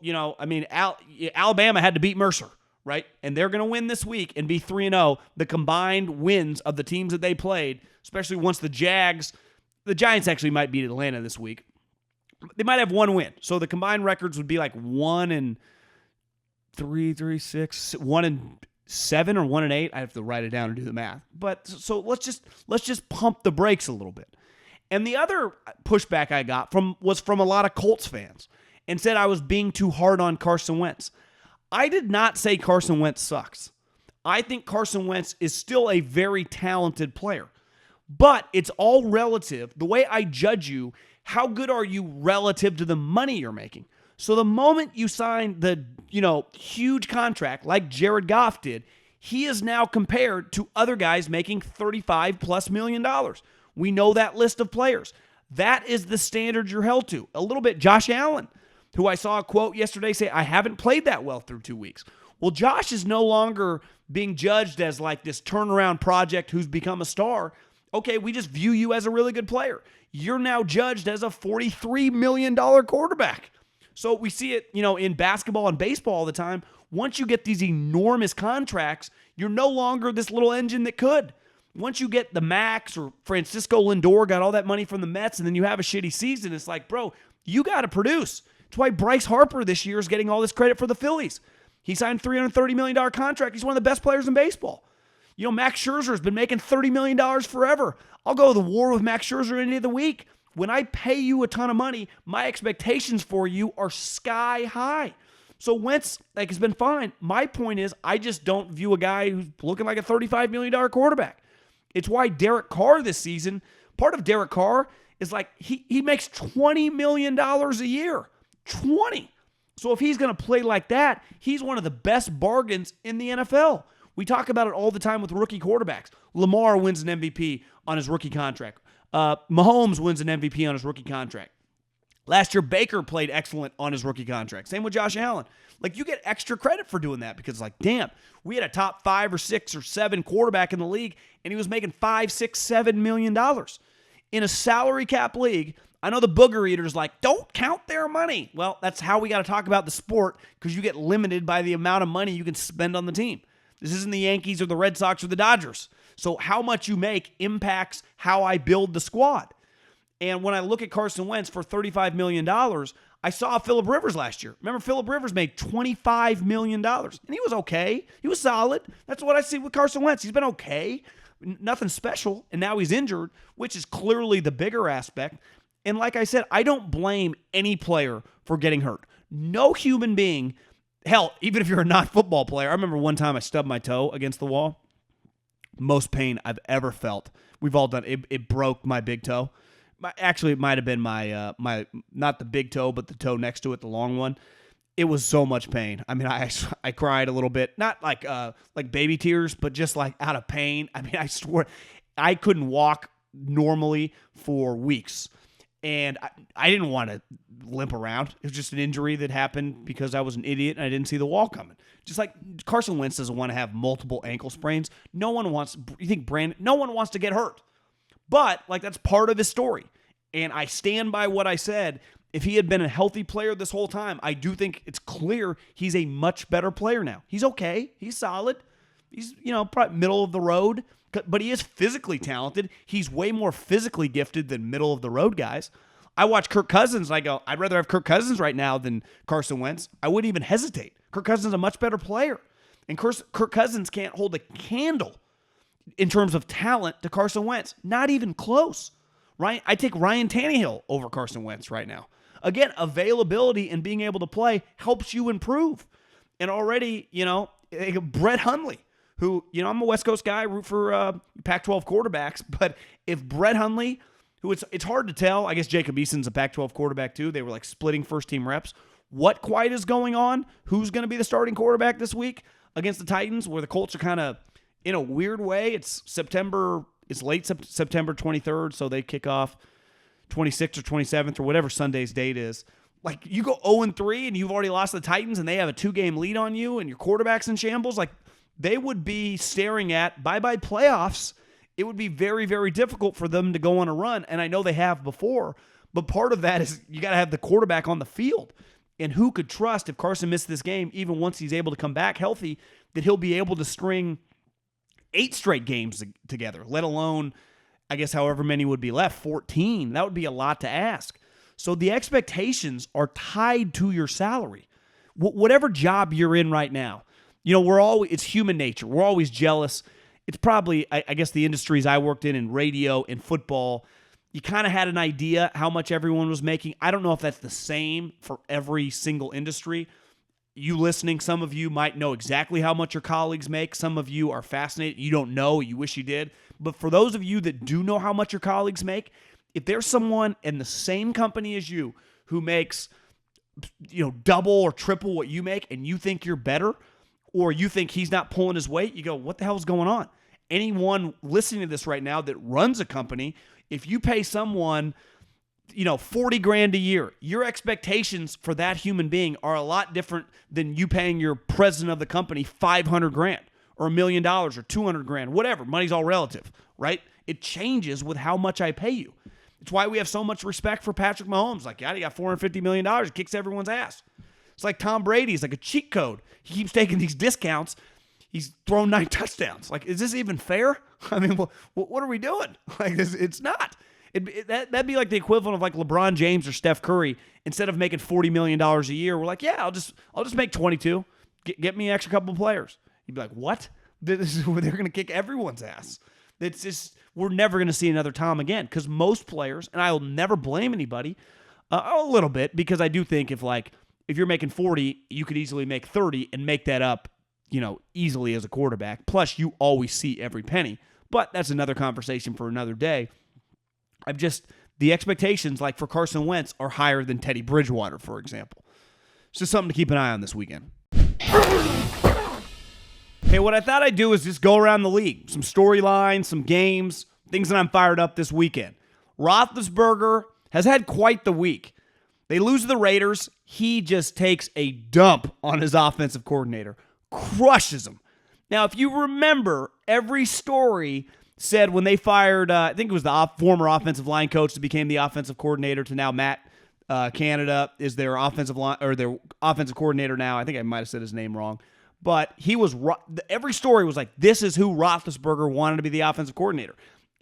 Alabama had to beat Mercer, right? And they're going to win this week and be 3-0. The combined wins of the teams that they played, especially once the Giants actually might beat Atlanta this week. They might have 1 win. So the combined records would be like 1-3, 3-6, 1-7 or 1-8. I have to write it down and do the math. But so let's just pump the brakes a little bit. And the other pushback I got was from a lot of Colts fans and said I was being too hard on Carson Wentz. I did not say Carson Wentz sucks. I think Carson Wentz is still a very talented player. But it's all relative. The way I judge you, how good are you relative to the money you're making? So the moment you sign the, huge contract like Jared Goff did, he is now compared to other guys making $35+ million. We know that list of players. That is the standard you're held to. A little bit Josh Allen, who I saw a quote yesterday say, I haven't played that well through 2 weeks. Well, Josh is no longer being judged as like this turnaround project who's become a star. Okay, we just view you as a really good player. You're now judged as a $43 million quarterback. So we see it, in basketball and baseball all the time. Once you get these enormous contracts, you're no longer this little engine that could. Once you get the Max or Francisco Lindor got all that money from the Mets and then you have a shitty season, it's like, bro, you got to produce. That's why Bryce Harper this year is getting all this credit for the Phillies. He signed a $330 million contract. He's one of the best players in baseball. Max Scherzer has been making $30 million forever. I'll go to the war with Max Scherzer any day of the week. When I pay you a ton of money, my expectations for you are sky high. So Wentz, has been fine. My point is, I just don't view a guy who's looking like a $35 million quarterback. It's why Derek Carr this season, part of Derek Carr is like he makes $20 million a year. 20. So if he's going to play like that, he's one of the best bargains in the NFL. We talk about it all the time with rookie quarterbacks. Lamar wins an MVP on his rookie contract. Mahomes wins an MVP on his rookie contract. Last year, Baker played excellent on his rookie contract. Same with Josh Allen. You get extra credit for doing that because, damn, we had a top 5 or 6 or 7 quarterback in the league, and he was making $5, $6, $7 million. In a salary cap league, I know the booger eaters don't count their money. Well, that's how we got to talk about the sport because you get limited by the amount of money you can spend on the team. This isn't the Yankees or the Red Sox or the Dodgers. So how much you make impacts how I build the squad. And when I look at Carson Wentz for $35 million, I saw Phillip Rivers last year. Remember, Phillip Rivers made $25 million, and he was okay. He was solid. That's what I see with Carson Wentz. He's been okay. Nothing special, and now he's injured, which is clearly the bigger aspect. And like I said, I don't blame any player for getting hurt. No human being, hell, even if you're a non-football player. I remember one time I stubbed my toe against the wall. Most pain I've ever felt. We've all done it. It broke my big toe. Actually, it might have been my not the big toe, but the toe next to it, the long one. It was so much pain. I mean, I cried a little bit, not like baby tears, but just like out of pain. I mean, I swear I couldn't walk normally for weeks. And I didn't want to limp around. It was just an injury that happened because I was an idiot and I didn't see the wall coming. Just like Carson Wentz doesn't want to have multiple ankle sprains. No one wants to get hurt. But like that's part of his story. And I stand by what I said. If he had been a healthy player this whole time, I do think it's clear he's a much better player now. He's okay. He's solid. He's, probably middle of the road. But he is physically talented. He's way more physically gifted than middle of the road guys. I watch Kirk Cousins and I go, I'd rather have Kirk Cousins right now than Carson Wentz. I wouldn't even hesitate. Kirk Cousins is a much better player. And Kirk Cousins can't hold a candle in terms of talent to Carson Wentz. Not even close. Right? I take Ryan Tannehill over Carson Wentz right now. Again, availability and being able to play helps you improve. And already, Brett Hundley, who, I'm a West Coast guy, root for Pac-12 quarterbacks, but if Brett Hundley, who it's hard to tell, I guess Jacob Eason's a Pac-12 quarterback too, they were like splitting first-team reps. What quite is going on? Who's going to be the starting quarterback this week against the Titans, where the Colts are kind of, in a weird way, it's late September 23rd, so they kick off 26th or 27th or whatever Sunday's date is. Like, you go 0-3 and you've already lost the Titans and they have a 2-game lead on you and your quarterback's in shambles, like, they would be staring at bye-bye playoffs. It would be very, very difficult for them to go on a run, and I know they have before, but part of that is you got to have the quarterback on the field. And who could trust if Carson missed this game, even once he's able to come back healthy, that he'll be able to string 8 straight games together, let alone, I guess, however many would be left, 14. That would be a lot to ask. So the expectations are tied to your salary. Whatever job you're in right now, it's human nature. We're always jealous. It's probably, I guess, the industries I worked in radio and football, you kind of had an idea how much everyone was making. I don't know if that's the same for every single industry. You listening, some of you might know exactly how much your colleagues make. Some of you are fascinated. You don't know. You wish you did. But for those of you that do know how much your colleagues make, if there's someone in the same company as you who makes, double or triple what you make and you think you're better, or you think he's not pulling his weight, you go, what the hell is going on? Anyone listening to this right now that runs a company, if you pay someone, $40,000 a year, your expectations for that human being are a lot different than you paying your president of the company $500,000 or $1 million or $200,000, whatever. Money's all relative, right? It changes with how much I pay you. It's why we have so much respect for Patrick Mahomes. Like, yeah, he got $450 million. He kicks everyone's ass. It's like Tom Brady. It's like a cheat code. He keeps taking these discounts. He's thrown 9 touchdowns. Like, is this even fair? I mean, what are we doing? Like, it's not. That'd be like the equivalent of like LeBron James or Steph Curry. Instead of making $40 million a year, we're like, yeah, I'll just make 22. Get me an extra couple of players. You'd be like, what? They're going to kick everyone's ass. It's just, we're never going to see another Tom again, because most players, and I'll never blame anybody, a little bit, because I do think if you're making 40, you could easily make 30 and make that up, easily as a quarterback. Plus, you always see every penny. But that's another conversation for another day. The expectations, like for Carson Wentz, are higher than Teddy Bridgewater, for example. It's just something to keep an eye on this weekend. Hey, what I thought I'd do is just go around the league. Some storylines, some games, things that I'm fired up this weekend. Roethlisberger has had quite the week. They lose to the Raiders. He just takes a dump on his offensive coordinator. Crushes him. Now, if you remember, every story said when they fired, I think it was the former offensive line coach that became the offensive coordinator to now Matt Canada is their offensive line or their offensive coordinator now. I think I might have said his name wrong. But every story was like, this is who Roethlisberger wanted to be the offensive coordinator.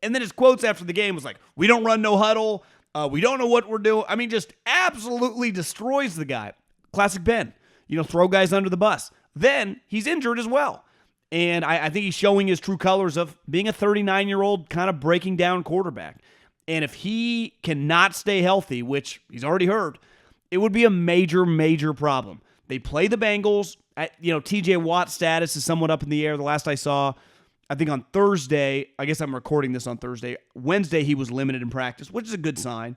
And then his quotes after the game was like, we don't run no huddle. We don't know what we're doing. I mean, just absolutely destroys the guy. Classic Ben. Throw guys under the bus. Then he's injured as well. And I think he's showing his true colors of being a 39-year-old kind of breaking down quarterback. And if he cannot stay healthy, which he's already heard, it would be a major, major problem. They play the Bengals. TJ Watt's status is somewhat up in the air the last I saw. I think on Thursday, I guess I'm recording this on Thursday. Wednesday, he was limited in practice, which is a good sign.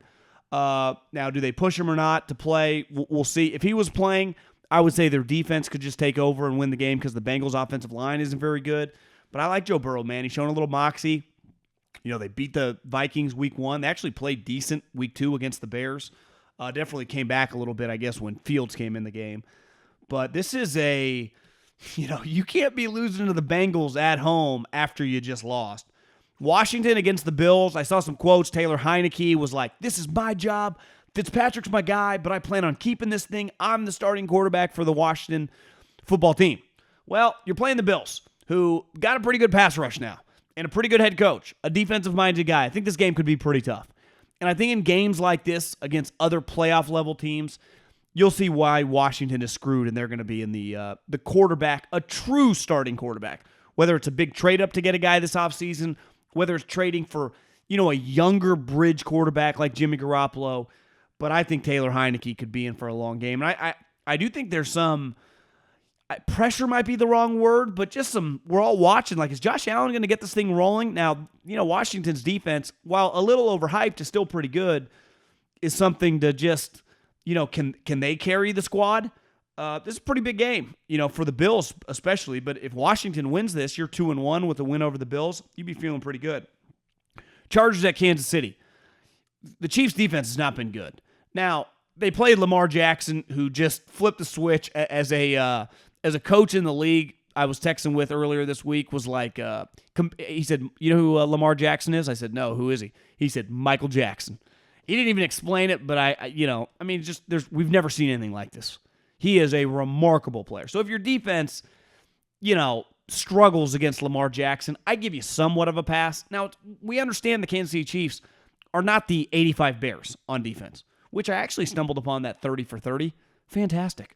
Now, do they push him or not to play? We'll see. If he was playing, I would say their defense could just take over and win the game because the Bengals' offensive line isn't very good. But I like Joe Burrow, man. He's shown a little moxie. They beat the Vikings week 1. They actually played decent week 2 against the Bears. Definitely came back a little bit, I guess, when Fields came in the game. But this is you can't be losing to the Bengals at home after you just lost. Washington against the Bills, I saw some quotes. Taylor Heineke was like, "This is my job. Fitzpatrick's my guy, but I plan on keeping this thing. I'm the starting quarterback for the Washington football team." Well, you're playing the Bills, who got a pretty good pass rush now, and a pretty good head coach, a defensive-minded guy. I think this game could be pretty tough. And I think in games like this against other playoff-level teams, you'll see why Washington is screwed, and they're going to be in the quarterback, a true starting quarterback. Whether it's a big trade-up to get a guy this offseason, whether it's trading for, a younger bridge quarterback like Jimmy Garoppolo. But I think Taylor Heineke could be in for a long game. And I do think there's some pressure might be the wrong word, but just we're all watching. Like, is Josh Allen going to get this thing rolling? Now, Washington's defense, while a little overhyped, is still pretty good, is something to just, can they carry the squad? This is a pretty big game, for the Bills especially. But if Washington wins this, you're 2-1 with a win over the Bills. You'd be feeling pretty good. Chargers at Kansas City. The Chiefs' defense has not been good. Now, they played Lamar Jackson, who just flipped the switch as a coach in the league. I was texting with earlier this week was like, he said, "You know who Lamar Jackson is?" I said, "No, who is he?" He said, "Michael Jackson." He didn't even explain it, but we've never seen anything like this. He is a remarkable player. So if your defense, struggles against Lamar Jackson, I give you somewhat of a pass. Now, we understand the Kansas City Chiefs are not the 85 Bears on defense, which I actually stumbled upon that 30 for 30. Fantastic.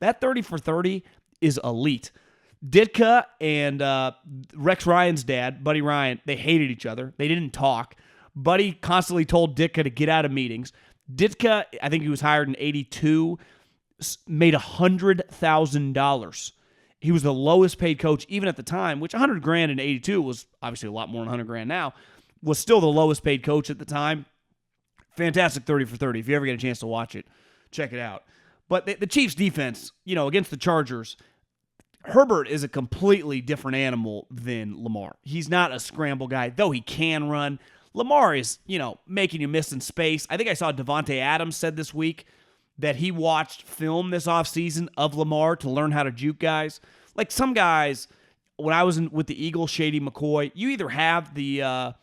That 30 for 30 is elite. Ditka and Rex Ryan's dad, Buddy Ryan, they hated each other. They didn't talk. Buddy constantly told Ditka to get out of meetings. Ditka, I think he was hired in 82, made $100,000. He was the lowest paid coach even at the time, which $100,000 in 82 was obviously a lot more than $100,000 now, was still the lowest paid coach at the time. Fantastic 30 for 30. If you ever get a chance to watch it, check it out. But the Chiefs defense, against the Chargers, Herbert is a completely different animal than Lamar. He's not a scramble guy, though he can run. Lamar is, making you miss in space. I think I saw Devontae Adams said this week that he watched film this offseason of Lamar to learn how to juke guys. Like some guys, when I was with the Eagles, Shady McCoy, you either have the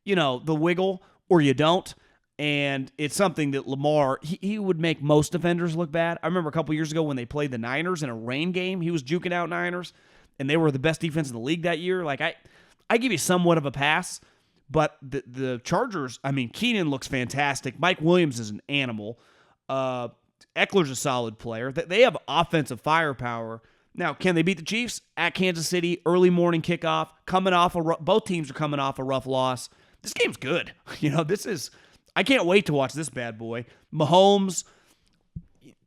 wiggle or you don't. And it's something that Lamar, he would make most defenders look bad. I remember a couple years ago when they played the Niners in a rain game, he was juking out Niners, and they were the best defense in the league that year. Like, I give you somewhat of a pass, but the Chargers, Keenan looks fantastic. Mike Williams is an animal. Eckler's a solid player. They have offensive firepower. Now, can they beat the Chiefs? At Kansas City, early morning kickoff, both teams are coming off a rough loss. This game's good. I can't wait to watch this bad boy. Mahomes,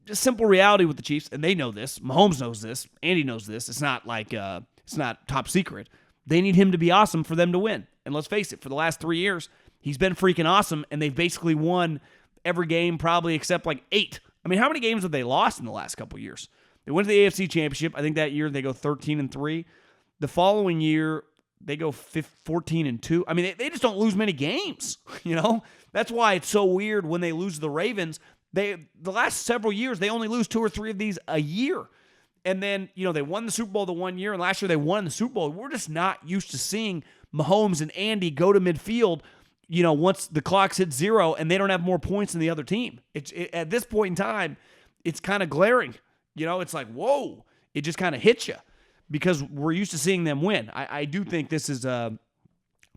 just simple reality with the Chiefs, and they know this. Mahomes knows this. Andy knows this. It's not like it's not top secret. They need him to be awesome for them to win. And let's face it, for the last 3 years, he's been freaking awesome, and they've basically won every game probably except like 8. How many games have they lost in the last couple years? They went to the AFC Championship. I think that year they go 13-3. The following year, they go 14-2. They just don't lose many games, That's why it's so weird when they lose to the Ravens. The last several years, they only lose 2 or 3 of these a year. And then, they won the Super Bowl the one year, and last year they won the Super Bowl. We're just not used to seeing Mahomes and Andy go to midfield, once the clock's hit 0 and they don't have more points than the other team. At this point in time, it's kind of glaring. It's like, whoa, it just kind of hits you because we're used to seeing them win. I do think this is they're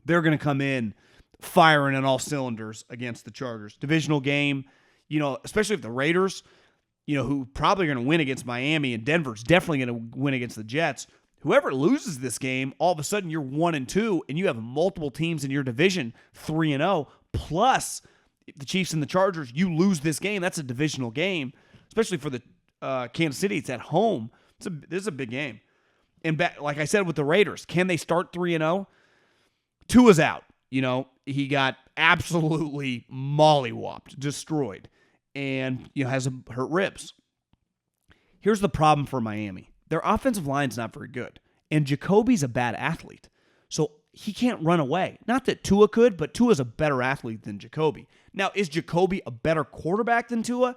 going to come in firing on all cylinders against the Chargers. Divisional game, especially if the Raiders, who probably are going to win against Miami, and Denver's definitely going to win against the Jets. Whoever loses this game, all of a sudden you're 1-2, and you have multiple teams in your division 3-0. Plus, the Chiefs and the Chargers, you lose this game. That's a divisional game, especially for the Kansas City. It's at home. This is a big game. And like I said with the Raiders, can they start 3-0? Tua's out. He got absolutely mollywopped, destroyed, and has hurt ribs. Here's the problem for Miami. Their offensive line's not very good, and Jacoby's a bad athlete, so he can't run away. Not that Tua could, but Tua's a better athlete than Jacoby. Now, is Jacoby a better quarterback than Tua?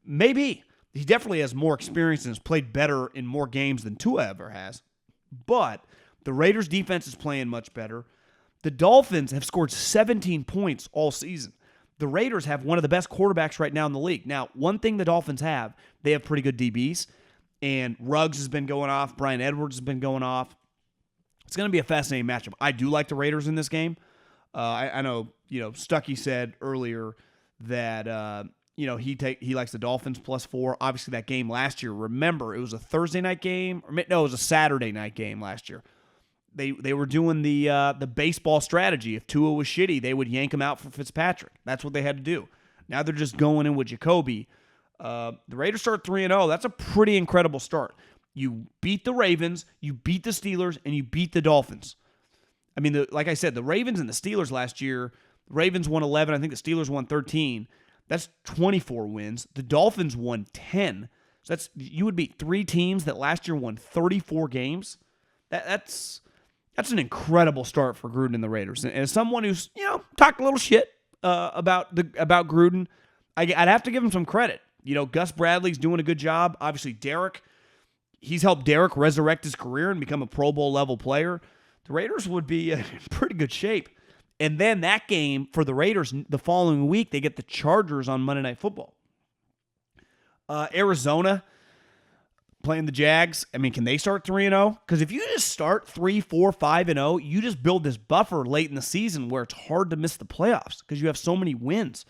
Maybe. He definitely has more experience and has played better in more games than Tua ever has. But the Raiders' defense is playing much better. The Dolphins have scored 17 points all season. The Raiders have one of the best quarterbacks right now in the league. Now, one thing the Dolphins have, they have pretty good DBs. And Ruggs has been going off. Bryan Edwards has been going off. It's going to be a fascinating matchup. I do like the Raiders in this game. I know, Stuckey said earlier that, he likes the Dolphins +4. Obviously, that game last year, remember, it was a Thursday night game. It was a Saturday night game last year. They were doing the baseball strategy. If Tua was shitty, they would yank him out for Fitzpatrick. That's what they had to do. Now they're just going in with Jacoby. The Raiders start 3-0. That's a pretty incredible start. You beat the Ravens, you beat the Steelers, and you beat the Dolphins. I mean, like I said, the Ravens and the Steelers last year, the Ravens won 11. I think the Steelers won 13. That's 24 wins. The Dolphins won 10. So you would beat 3 teams that last year won 34 games. That's an incredible start for Gruden and the Raiders. And as someone who's talked a little shit about Gruden, I'd have to give him some credit. Gus Bradley's doing a good job. Obviously, he's helped Derek resurrect his career and become a Pro Bowl level player. The Raiders would be in pretty good shape. And then that game for the Raiders, the following week, they get the Chargers on Monday Night Football. Arizona playing the Jags. I mean, can they start 3-0? Because if you just start 3, 4, 5-0, you just build this buffer late in the season where it's hard to miss the playoffs because you have so many wins.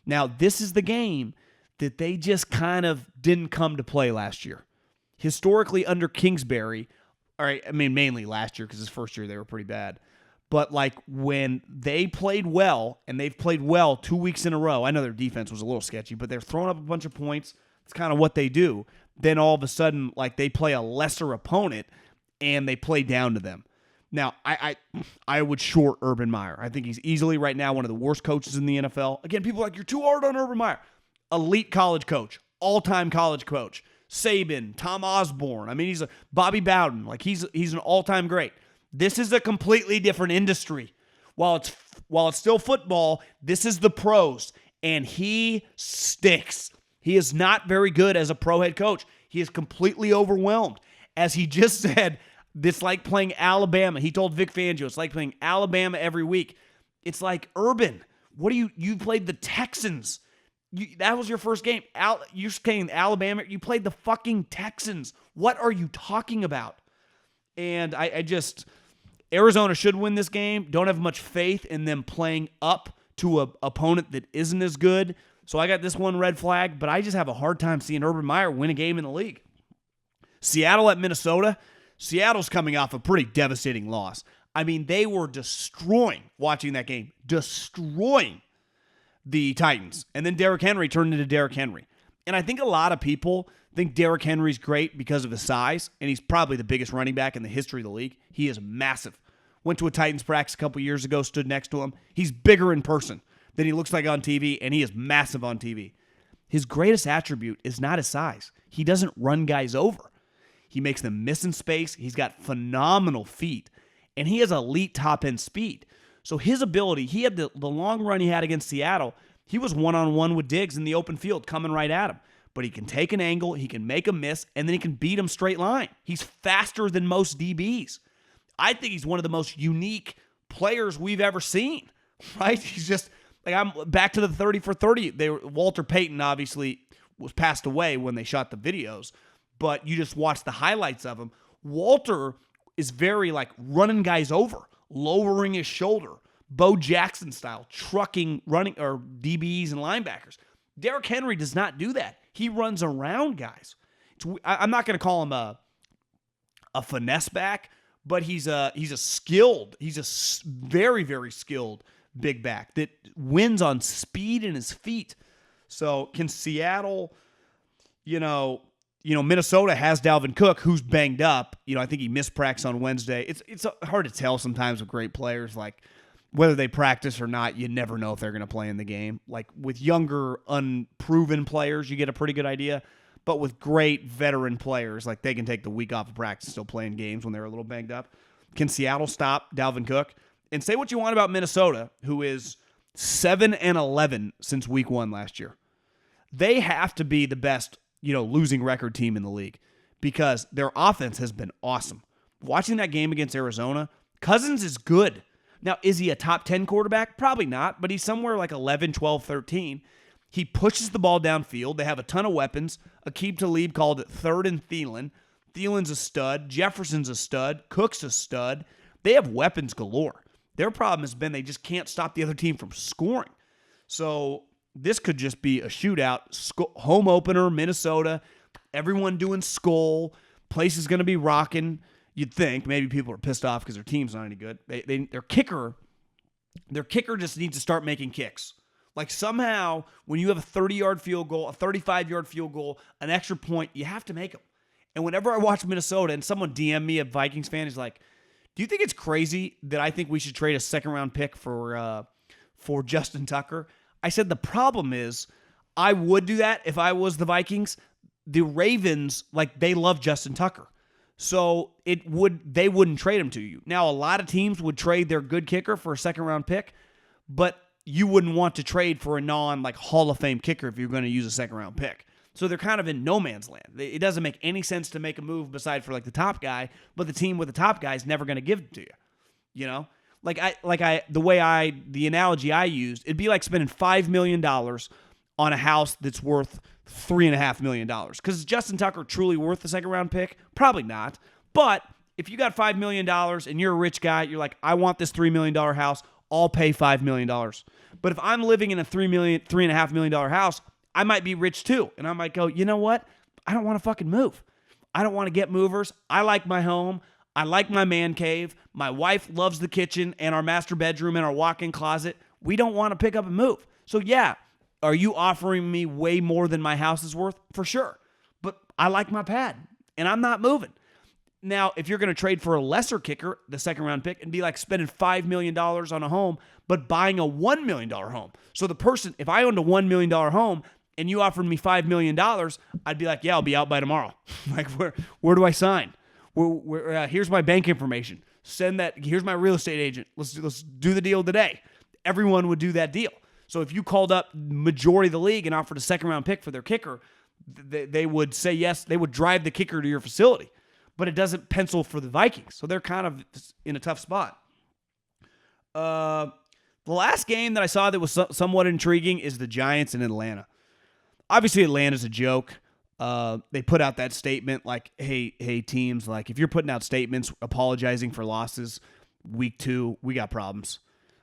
Now, this is the game that they just kind of didn't come to play last year. Historically, under Kingsbury, all right, I mean, mainly last year because his first year they were pretty bad. But like when they played well, and they've played well 2 weeks in a row, I know their defense was a little sketchy, but they're throwing up a bunch of points. It's kind of what they do. Then all of a sudden, like they play a lesser opponent, and they play down to them. Now, I would short Urban Meyer. I think he's easily right now one of the worst coaches in the NFL. Again, people are like, you're too hard on Urban Meyer. Elite college coach, all-time college coach. Saban, Tom Osborne. I mean, he's a Bobby Bowden. Like he's an all-time great. This is a completely different industry. While it's still football, this is the pros, and he sticks. He is not very good as a pro head coach. He is completely overwhelmed. As he just said, it's like playing Alabama. He told Vic Fangio, it's like playing Alabama every week. It's like, Urban, you played the Texans. That was your first game. You're playing Alabama. You played the fucking Texans. What are you talking about? And Arizona should win this game. Don't have much faith in them playing up to an opponent that isn't as good. So I got this one red flag, but I just have a hard time seeing Urban Meyer win a game in the league. Seattle at Minnesota. Seattle's coming off a pretty devastating loss. I mean, they were destroying the Titans. And then Derrick Henry turned into Derrick Henry. And I think a lot of people think Derrick Henry's great because of his size, and he's probably the biggest running back in the history of the league. He is massive. Went to a Titans practice a couple years ago, stood next to him. He's bigger in person than he looks like on TV, and he is massive on TV. His greatest attribute is not his size. He doesn't run guys over. He makes them miss in space. He's got phenomenal feet, and he has elite top-end speed. So his ability, he had the long run he had against Seattle, he was one-on-one with Diggs in the open field coming right at him. But he can take an angle, he can make a miss, and then he can beat him straight line. He's faster than most DBs. I think he's one of the most unique players we've ever seen, right? He's just, like, I'm back to the 30 for 30. Walter Payton obviously was passed away when they shot the videos, but you just watch the highlights of him. Walter is very, like, running guys over, lowering his shoulder, Bo Jackson style, trucking, running, or DBs and linebackers. Derrick Henry does not do that. He runs around guys. I'm not going to call him a finesse back, but he's a very, very skilled big back that wins on speed in his feet. So can Seattle, Minnesota has Dalvin Cook, who's banged up. I think he missed practice on Wednesday. It's hard to tell sometimes with great players, like whether they practice or not. You never know if they're going to play in the game. Like with younger, unproven players, you get a pretty good idea. But with great veteran players, like they can take the week off of practice and still play in games when they're a little banged up. Can Seattle stop Dalvin Cook? And say what you want about Minnesota, who is 7-11 since week 1 last year. They have to be the best, losing record team in the league because their offense has been awesome. Watching that game against Arizona, Cousins is good. Now, is he a top 10 quarterback? Probably not, but he's somewhere like 11, 12, 13. He pushes the ball downfield. They have a ton of weapons. Aqib Talib called it third and Thielen. Thielen's a stud. Jefferson's a stud. Cook's a stud. They have weapons galore. Their problem has been they just can't stop the other team from scoring. So this could just be a shootout. Home opener, Minnesota. Everyone doing skull. Place is going to be rocking. You'd think. Maybe people are pissed off because their team's not any good. Their kicker just needs to start making kicks. Like somehow, when you have a 30-yard field goal, a 35-yard field goal, an extra point, you have to make them. And whenever I watch Minnesota and someone DM me, a Vikings fan, is like, do you think it's crazy that I think we should trade a second-round pick for Justin Tucker? I said the problem is I would do that if I was the Vikings. The Ravens, they love Justin Tucker. So they wouldn't trade him to you. Now, a lot of teams would trade their good kicker for a second-round pick, but you wouldn't want to trade for a Hall of Fame kicker if you're going to use a second-round pick. So they're kind of in no man's land. It doesn't make any sense to make a move beside for the top guy, but the team with the top guy is never going to give it to you. The analogy I used, it'd be like spending $5 million on a house that's worth $3.5 million. Because is Justin Tucker truly worth the second round pick? Probably not. But if you got $5 million and you're a rich guy, you're like, I want this $3 million house, I'll pay $5 million. But if I'm living in a $3.5 million house, I might be rich too. And I might go, you know what? I don't want to fucking move. I don't want to get movers. I like my home. I like my man cave. My wife loves the kitchen and our master bedroom and our walk-in closet. We don't want to pick up and move. So yeah, are you offering me way more than my house is worth? For sure. But I like my pad and I'm not moving. Now, if you're going to trade for a lesser kicker, the second round pick, and be like spending $5 million on a home, but buying a $1 million home. So the person, if I owned a $1 million home, and you offered me $5 million, I'd be like, yeah, I'll be out by tomorrow. Where do I sign? Here's my bank information. Send that. Here's my real estate agent. Let's do the deal today. Everyone would do that deal. So if you called up majority of the league and offered a second round pick for their kicker, they would say yes. They would drive the kicker to your facility. But it doesn't pencil for the Vikings. So they're kind of in a tough spot. The last game that I saw that was somewhat intriguing is the Giants in Atlanta. Obviously, Atlanta's a joke. They put out that statement like, hey, teams, if you're putting out statements apologizing for losses week 2, we got problems.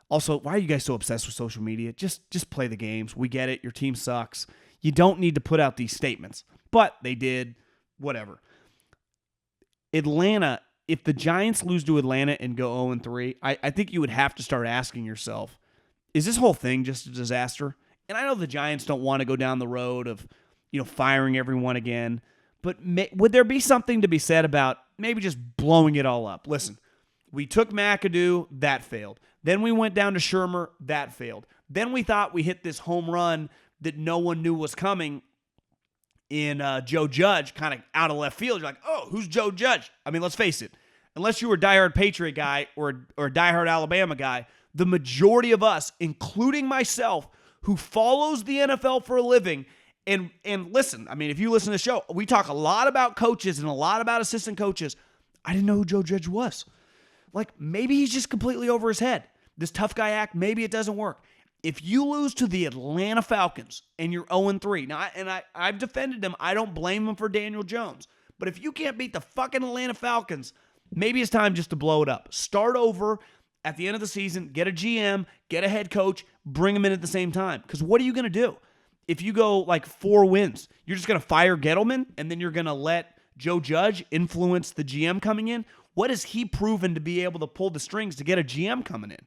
Also, why are you guys so obsessed with social media? Just play the games. We get it. Your team sucks. You don't need to put out these statements. But they did. Whatever. Atlanta, if the Giants lose to Atlanta and go 0-3, I think you would have to start asking yourself, is this whole thing just a disaster? And I know the Giants don't want to go down the road of, firing everyone again, but would there be something to be said about maybe just blowing it all up? Listen, we took McAdoo, that failed. Then we went down to Shermer, that failed. Then we thought we hit this home run that no one knew was coming in Joe Judge, kind of out of left field. You're like, oh, who's Joe Judge? I mean, let's face it. Unless you were a diehard Patriot guy or a diehard Alabama guy, the majority of us, including myself, who follows the NFL for a living, and listen, I mean, if you listen to the show, we talk a lot about coaches and a lot about assistant coaches. I didn't know who Joe Judge was. Maybe he's just completely over his head. This tough guy act, maybe it doesn't work. If you lose to the Atlanta Falcons and you're 0-3, now, I've defended them. I don't blame them for Daniel Jones. But if you can't beat the fucking Atlanta Falcons, maybe it's time just to blow it up. Start over at the end of the season, get a GM, get a head coach, bring them in at the same time. Because what are you going to do? If you go 4 wins, you're just going to fire Gettleman and then you're going to let Joe Judge influence the GM coming in? What has he proven to be able to pull the strings to get a GM coming in?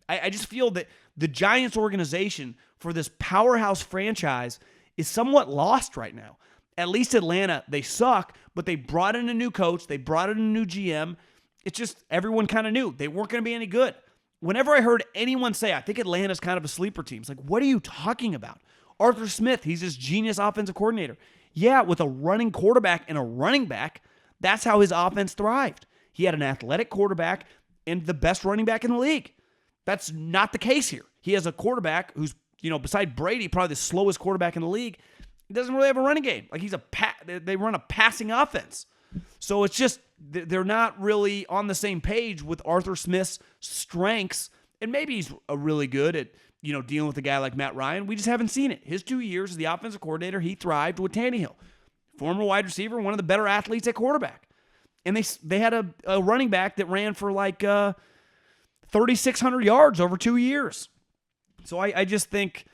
I just feel that the Giants organization for this powerhouse franchise is somewhat lost right now. At least Atlanta, they suck, but they brought in a new coach. They brought in a new GM. It's just everyone kind of knew they weren't going to be any good. Whenever I heard anyone say, I think Atlanta's kind of a sleeper team, it's like, what are you talking about? Arthur Smith, he's this genius offensive coordinator. Yeah, with a running quarterback and a running back, that's how his offense thrived. He had an athletic quarterback and the best running back in the league. That's not the case here. He has a quarterback who's, beside Brady, probably the slowest quarterback in the league. He doesn't really have a running game. Like they run a passing offense. So it's just, they're not really on the same page with Arthur Smith's strengths. And maybe he's really good at, dealing with a guy like Matt Ryan. We just haven't seen it. His 2 years as the offensive coordinator, he thrived with Tannehill. Former wide receiver, one of the better athletes at quarterback. And they had a running back that ran for like 3,600 yards over 2 years. So I just think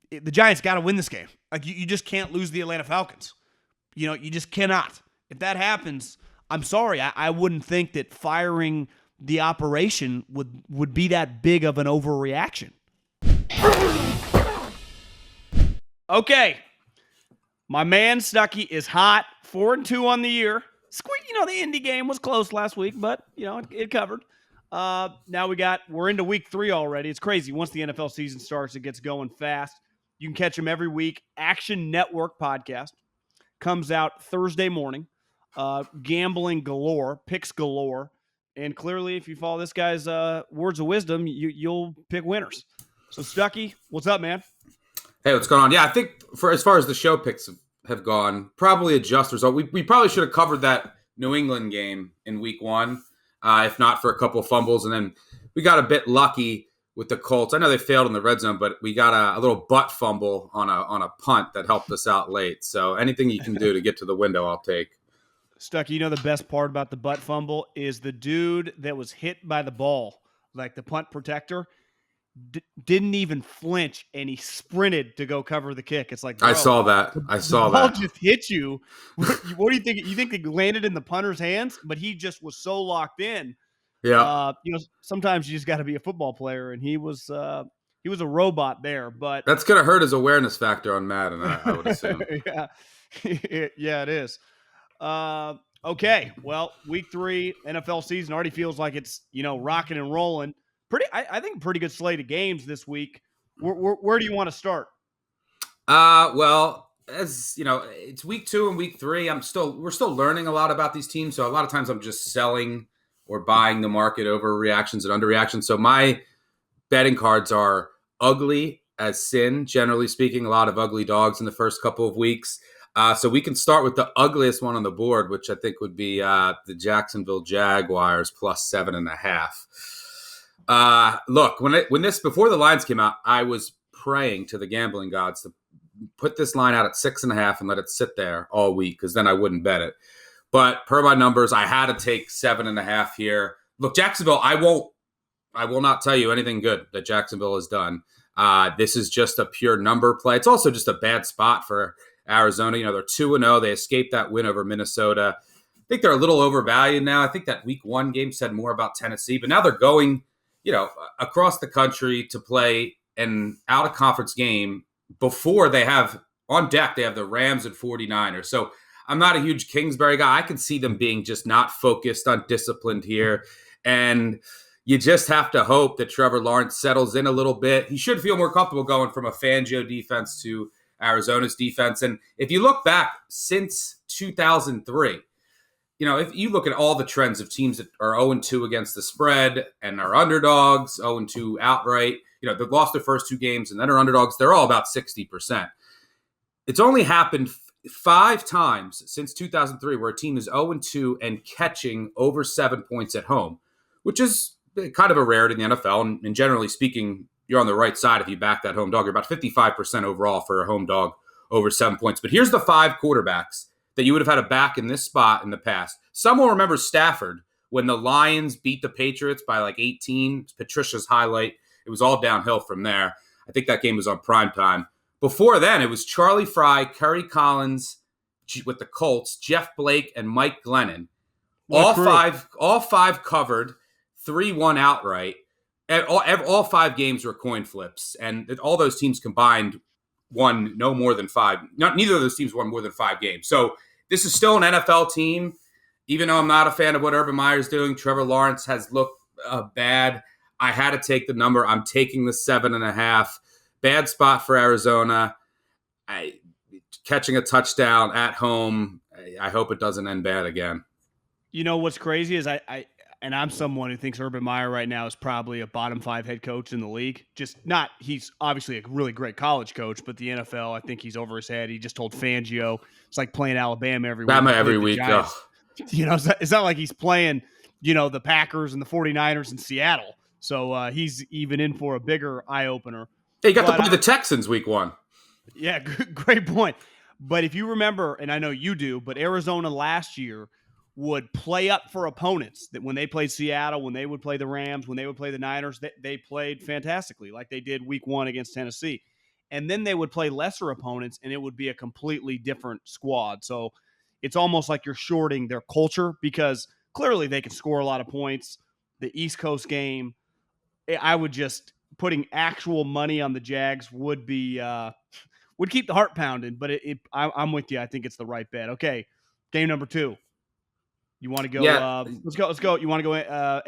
the Giants got to win this game. Like you just can't lose the Atlanta Falcons. You just cannot. If that happens, I'm sorry. I wouldn't think that firing the operation would be that big of an overreaction. Okay. My man Stuckey is hot. 4-2 on the year. The Indy game was close last week, but it covered. Now we're into week 3 already. It's crazy. Once the NFL season starts, it gets going fast. You can catch them every week. Action Network podcast comes out Thursday morning. Gambling galore, picks galore. And clearly, if you follow this guy's words of wisdom, you'll pick winners. So, Stuckey, what's up, man? Hey, what's going on? Yeah, I think as far as the show picks have gone, probably adjust result. We probably should have covered that New England game in week 1, if not for a couple of fumbles. And then we got a bit lucky with the Colts. I know they failed in the red zone, but we got a little butt fumble on a punt that helped us out late. So anything you can do to get to the window, I'll take. Stuckey, the best part about the butt fumble is the dude that was hit by the ball, like the punt protector, didn't even flinch, and he sprinted to go cover the kick. It's like, bro, I saw that. The ball just hit you. What do you think? You think it landed in the punter's hands? But he just was so locked in. Yeah. Sometimes you just got to be a football player, and he was a robot there. But that's gonna hurt his awareness factor on Madden, I would assume. Yeah, yeah, it is. Okay, well, week 3 NFL season already feels like it's rocking and rolling. I think pretty good slate of games this week. Where do you want to start? Well, as it's week 2 and week 3. We're still learning a lot about these teams. So a lot of times I'm just selling or buying the market over reactions and underreactions. So my betting cards are ugly as sin. Generally speaking, a lot of ugly dogs in the first couple of weeks. So we can start with the ugliest one on the board, which I think would be the Jacksonville Jaguars plus 7.5. Look, before the lines came out, I was praying to the gambling gods to put this line out at 6.5 and let it sit there all week, because then I wouldn't bet it. But per my numbers, I had to take 7.5 here. Look, Jacksonville, I will not tell you anything good that Jacksonville has done. This is just a pure number play. It's also just a bad spot for Arizona. They're 2-0. They escaped that win over Minnesota. I think they're a little overvalued now. I think that week 1 game said more about Tennessee, but now they're going across the country to play an out-of-conference game before they have on deck, they have the Rams and 49ers. So I'm not a huge Kingsbury guy. I can see them being just not focused on disciplined here. And you just have to hope that Trevor Lawrence settles in a little bit. He should feel more comfortable going from a Fangio defense to Arizona's defense. And if you look back since 2003, if you look at all the trends of teams that are 0-2 against the spread and are underdogs, 0-2 outright, they've lost their first 2 games and then are underdogs, they're all about 60%. It's only happened 5 times since 2003 where a team is 0-2 and catching over 7 points at home, which is kind of a rarity in the NFL. And generally speaking, you're on the right side if you back that home dog. You're about 55% overall for a home dog over 7 points. But here's the 5 quarterbacks that you would have had a back in this spot in the past. Some will remember Stafford when the Lions beat the Patriots by like 18. Patricia's highlight. It was all downhill from there. I think that game was on primetime. Before then, it was Charlie Fry, Kerry Collins with the Colts, Jeff Blake, and Mike Glennon. All five covered, 3-1 outright. All 5 games were coin flips, and all those teams combined won no more than five. Neither of those teams won more than 5 games. So this is still an NFL team. Even though I'm not a fan of what Urban Meyer's doing, Trevor Lawrence has looked bad. I had to take the number. I'm taking the 7.5. Bad spot for Arizona. Catching a touchdown at home. I hope it doesn't end bad again. You know what's crazy is I'm someone who thinks Urban Meyer right now is probably a bottom 5 head coach in the league. He's obviously a really great college coach, but the NFL, I think he's over his head. He just told Fangio it's like playing Alabama every week. Every week. You know, it's not like he's playing, the Packers and the 49ers in Seattle. So he's even in for a bigger eye-opener. Hey, you got to play the Texans week 1. Yeah, great point. But if you remember, and I know you do, but Arizona last year would play up for opponents that when they played Seattle, when they would play the Rams, when they would play the Niners, they played fantastically like they did week 1 against Tennessee. And then they would play lesser opponents, and it would be a completely different squad. So it's almost like you're shorting their culture because clearly they can score a lot of points. The East Coast game, I would just putting actual money on the Jags would be would keep the heart pounding, but I'm with you. I think it's the right bet. Okay, game number 2. You want to go? Yeah. Let's go. You want to go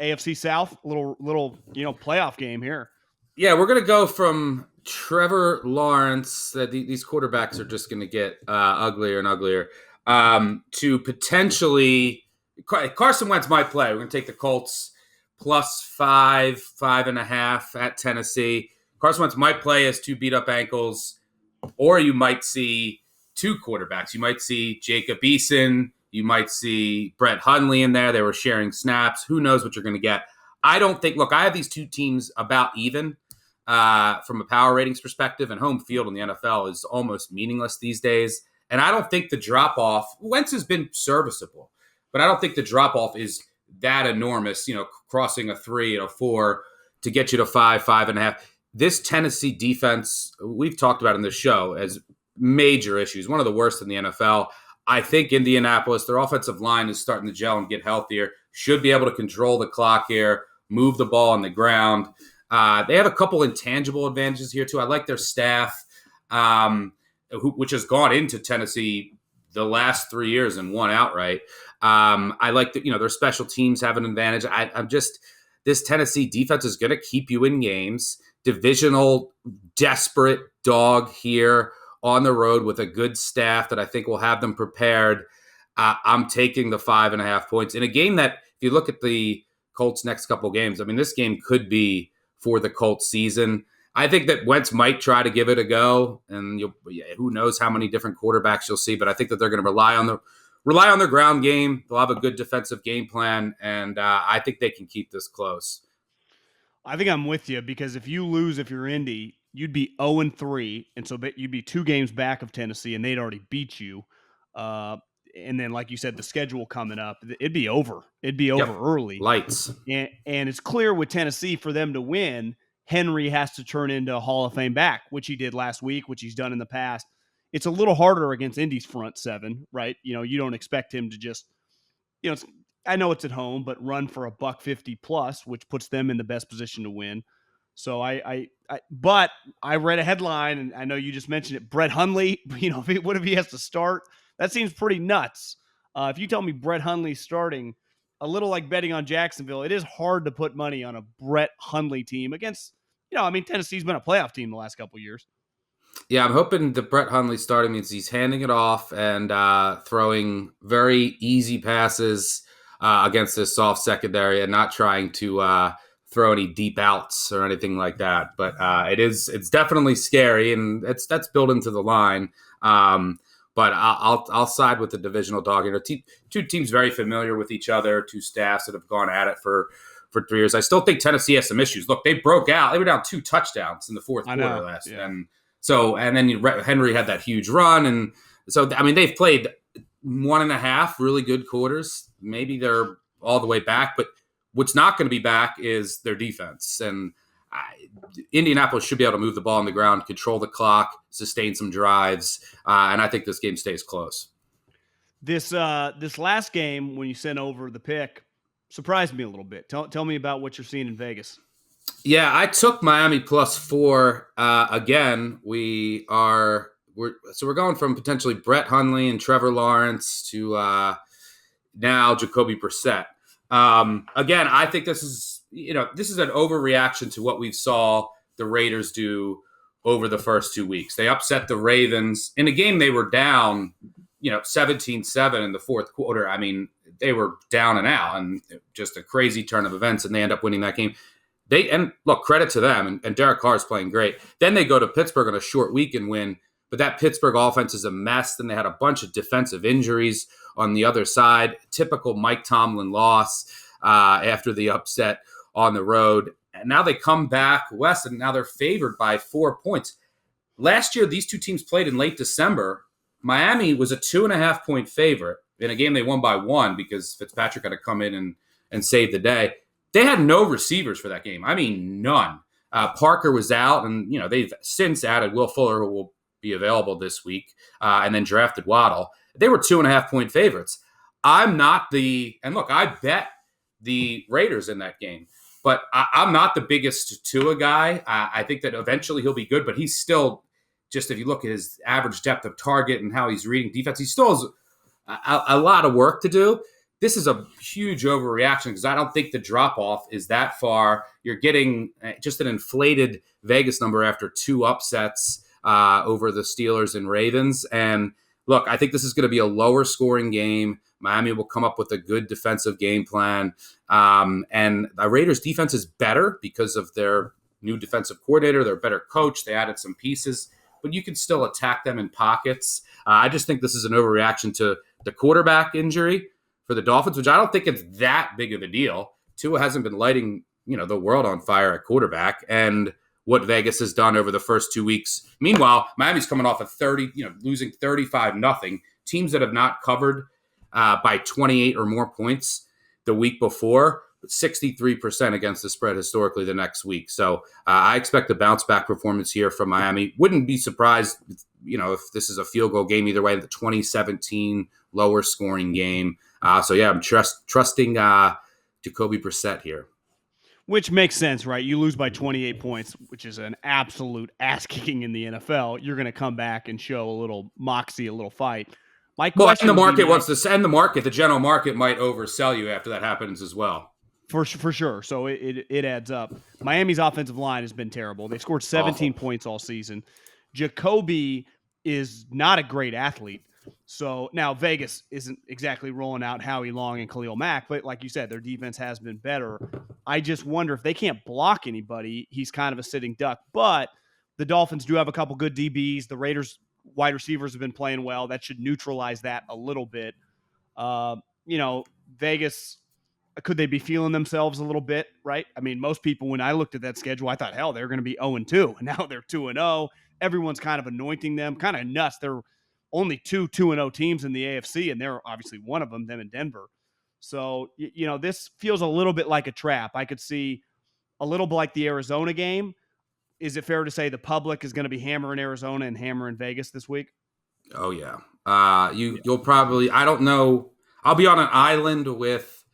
AFC South? A little playoff game here. Yeah, we're gonna go from Trevor Lawrence. That these quarterbacks are just gonna get uglier and uglier. To potentially Carson Wentz might play. We're gonna take the Colts +5, 5.5 at Tennessee. Carson Wentz might play as 2 beat up ankles, or you might see 2 quarterbacks. You might see Jacob Eason. You might see Brett Hundley in there. They were sharing snaps. Who knows what you're going to get? I don't think – look, I have these 2 teams about even from a power ratings perspective, and home field in the NFL is almost meaningless these days. And I don't think the drop-off – Wentz has been serviceable, but I don't think the drop-off is that enormous, crossing a 3 and a 4 to get you to 5, 5.5. This Tennessee defense, we've talked about in this show, as major issues, one of the worst in the NFL. I think Indianapolis, their offensive line is starting to gel and get healthier, should be able to control the clock here, move the ball on the ground. They have a couple intangible advantages here, too. I like their staff, which has gone into Tennessee the last 3 years and won outright. I like that, their special teams have an advantage. This Tennessee defense is going to keep you in games. Divisional, desperate dog here on the road with a good staff that I think will have them prepared. I'm taking the 5.5 points in a game that, if you look at the Colts' next couple games, I mean, this game could be for the Colts season. I think that Wentz might try to give it a go, and who knows how many different quarterbacks you'll see, but I think that they're going to rely on their ground game. They'll have a good defensive game plan, and I think they can keep this close. I think I'm with you because if you're Indy, you'd be 0-3, and so you'd be 2 games back of Tennessee, and they'd already beat you. And then, like you said, the schedule coming up, it'd be over. It'd be over early. Lights. And it's clear with Tennessee, for them to win, Henry has to turn into a Hall of Fame back, which he did last week, which he's done in the past. It's a little harder against Indy's front 7, right? You don't expect him to just, I know it's at home, but run for $150 plus, which puts them in the best position to win. So but I read a headline, and I know you just mentioned it. Brett Hundley, what if he has to start? That seems pretty nuts. If you tell me Brett Hundley starting, a little like betting on Jacksonville, it is hard to put money on a Brett Hundley team against, Tennessee's been a playoff team the last couple of years. Yeah, I'm hoping the Brett Hundley starting means he's handing it off and throwing very easy passes against this soft secondary and not trying to throw any deep outs or anything like that. But it's definitely scary, and that's built into the line. But I'll side with the divisional dog. 2 teams very familiar with each other, 2 staffs that have gone at it for 3 years. I still think Tennessee has some issues. Look, they broke out. They were down 2 touchdowns in the fourth quarter last. Yeah. And then Henry had that huge run. And so, I mean, they've played 1.5 really good quarters. Maybe they're all the way back, but what's not going to be back is their defense. And Indianapolis should be able to move the ball on the ground, control the clock, sustain some drives, and I think this game stays close. This last game, when you sent over the pick, surprised me a little bit. Tell me about what you're seeing in Vegas. Yeah, I took Miami +4. Again, we're going from potentially Brett Hundley and Trevor Lawrence to now Jacoby Brissett. Again, I think this is an overreaction to what we saw the Raiders do over the first 2 weeks. They upset the Ravens in a game they were down, 17-7 in the fourth quarter. I mean, they were down and out, and just a crazy turn of events, and they end up winning that game. Look, credit to them, and Derek Carr is playing great. Then they go to Pittsburgh on a short week and win, but that Pittsburgh offense is a mess. Then they had a bunch of defensive injuries on the other side. Typical Mike Tomlin loss after the upset on the road. And now they come back west, and now they're favored by 4 points. Last year, these two teams played in late December. Miami was a 2.5-point favorite in a game they won by 1 because Fitzpatrick had to come in and save the day. They had no receivers for that game. I mean, none. Parker was out, and they've since added Will Fuller, who will be available this week, and then drafted Waddle. They were 2.5-point favorites. I'm not and look, I bet the Raiders in that game, but I'm not the biggest Tua guy. I think that eventually he'll be good, but he's still, just if you look at his average depth of target and how he's reading defense, he still has a lot of work to do. This is a huge overreaction because I don't think the drop-off is that far. You're getting just an inflated Vegas number after 2 upsets over the Steelers and Ravens. And look, I think this is going to be a lower scoring game. Miami will come up with a good defensive game plan. And the Raiders defense is better because of their new defensive coordinator, their better coach. They added some pieces, but you can still attack them in pockets. I just think this is an overreaction to the quarterback injury for the Dolphins, which I don't think it's that big of a deal. Tua hasn't been lighting, the world on fire at quarterback, and what Vegas has done over the first 2 weeks. Meanwhile, Miami's coming off of losing 35-0. Teams that have not covered by 28 or more points the week before, but 63% against the spread historically the next week. So I expect a bounce back performance here from Miami. Wouldn't be surprised, if this is a field goal game either way, the 2017 lower scoring game. So yeah, I'm trusting Jacoby Brissett here. Which makes sense, right? You lose by 28 points, which is an absolute ass kicking in the NFL. You're going to come back and show a little moxie, a little fight. My question, the market wants to send the market. The general market might oversell you after that happens as well. For sure. So it adds up. Miami's offensive line has been terrible. They've scored 17 points all season. Jacoby is not a great athlete. So now Vegas isn't exactly rolling out Howie Long and Khalil Mack, but like you said, their defense has been better. I just wonder if they can't block anybody, he's kind of a sitting duck. But the Dolphins do have a couple good DBs. The Raiders wide receivers have been playing well. That should neutralize that a little bit. Vegas, could they be feeling themselves a little bit, right? I mean, most people, when I looked at that schedule, I thought, hell, they're going to be 0-2. And now they're 2-0. Everyone's kind of anointing them. Kind of nuts. They're only 2-0 teams in the AFC, and they're obviously one of them in Denver. So, this feels a little bit like a trap. I could see a little bit like the Arizona game. Is it fair to say the public is going to be hammering Arizona and hammering Vegas this week? Oh, yeah. You'll probably, I don't know. I'll be on an island with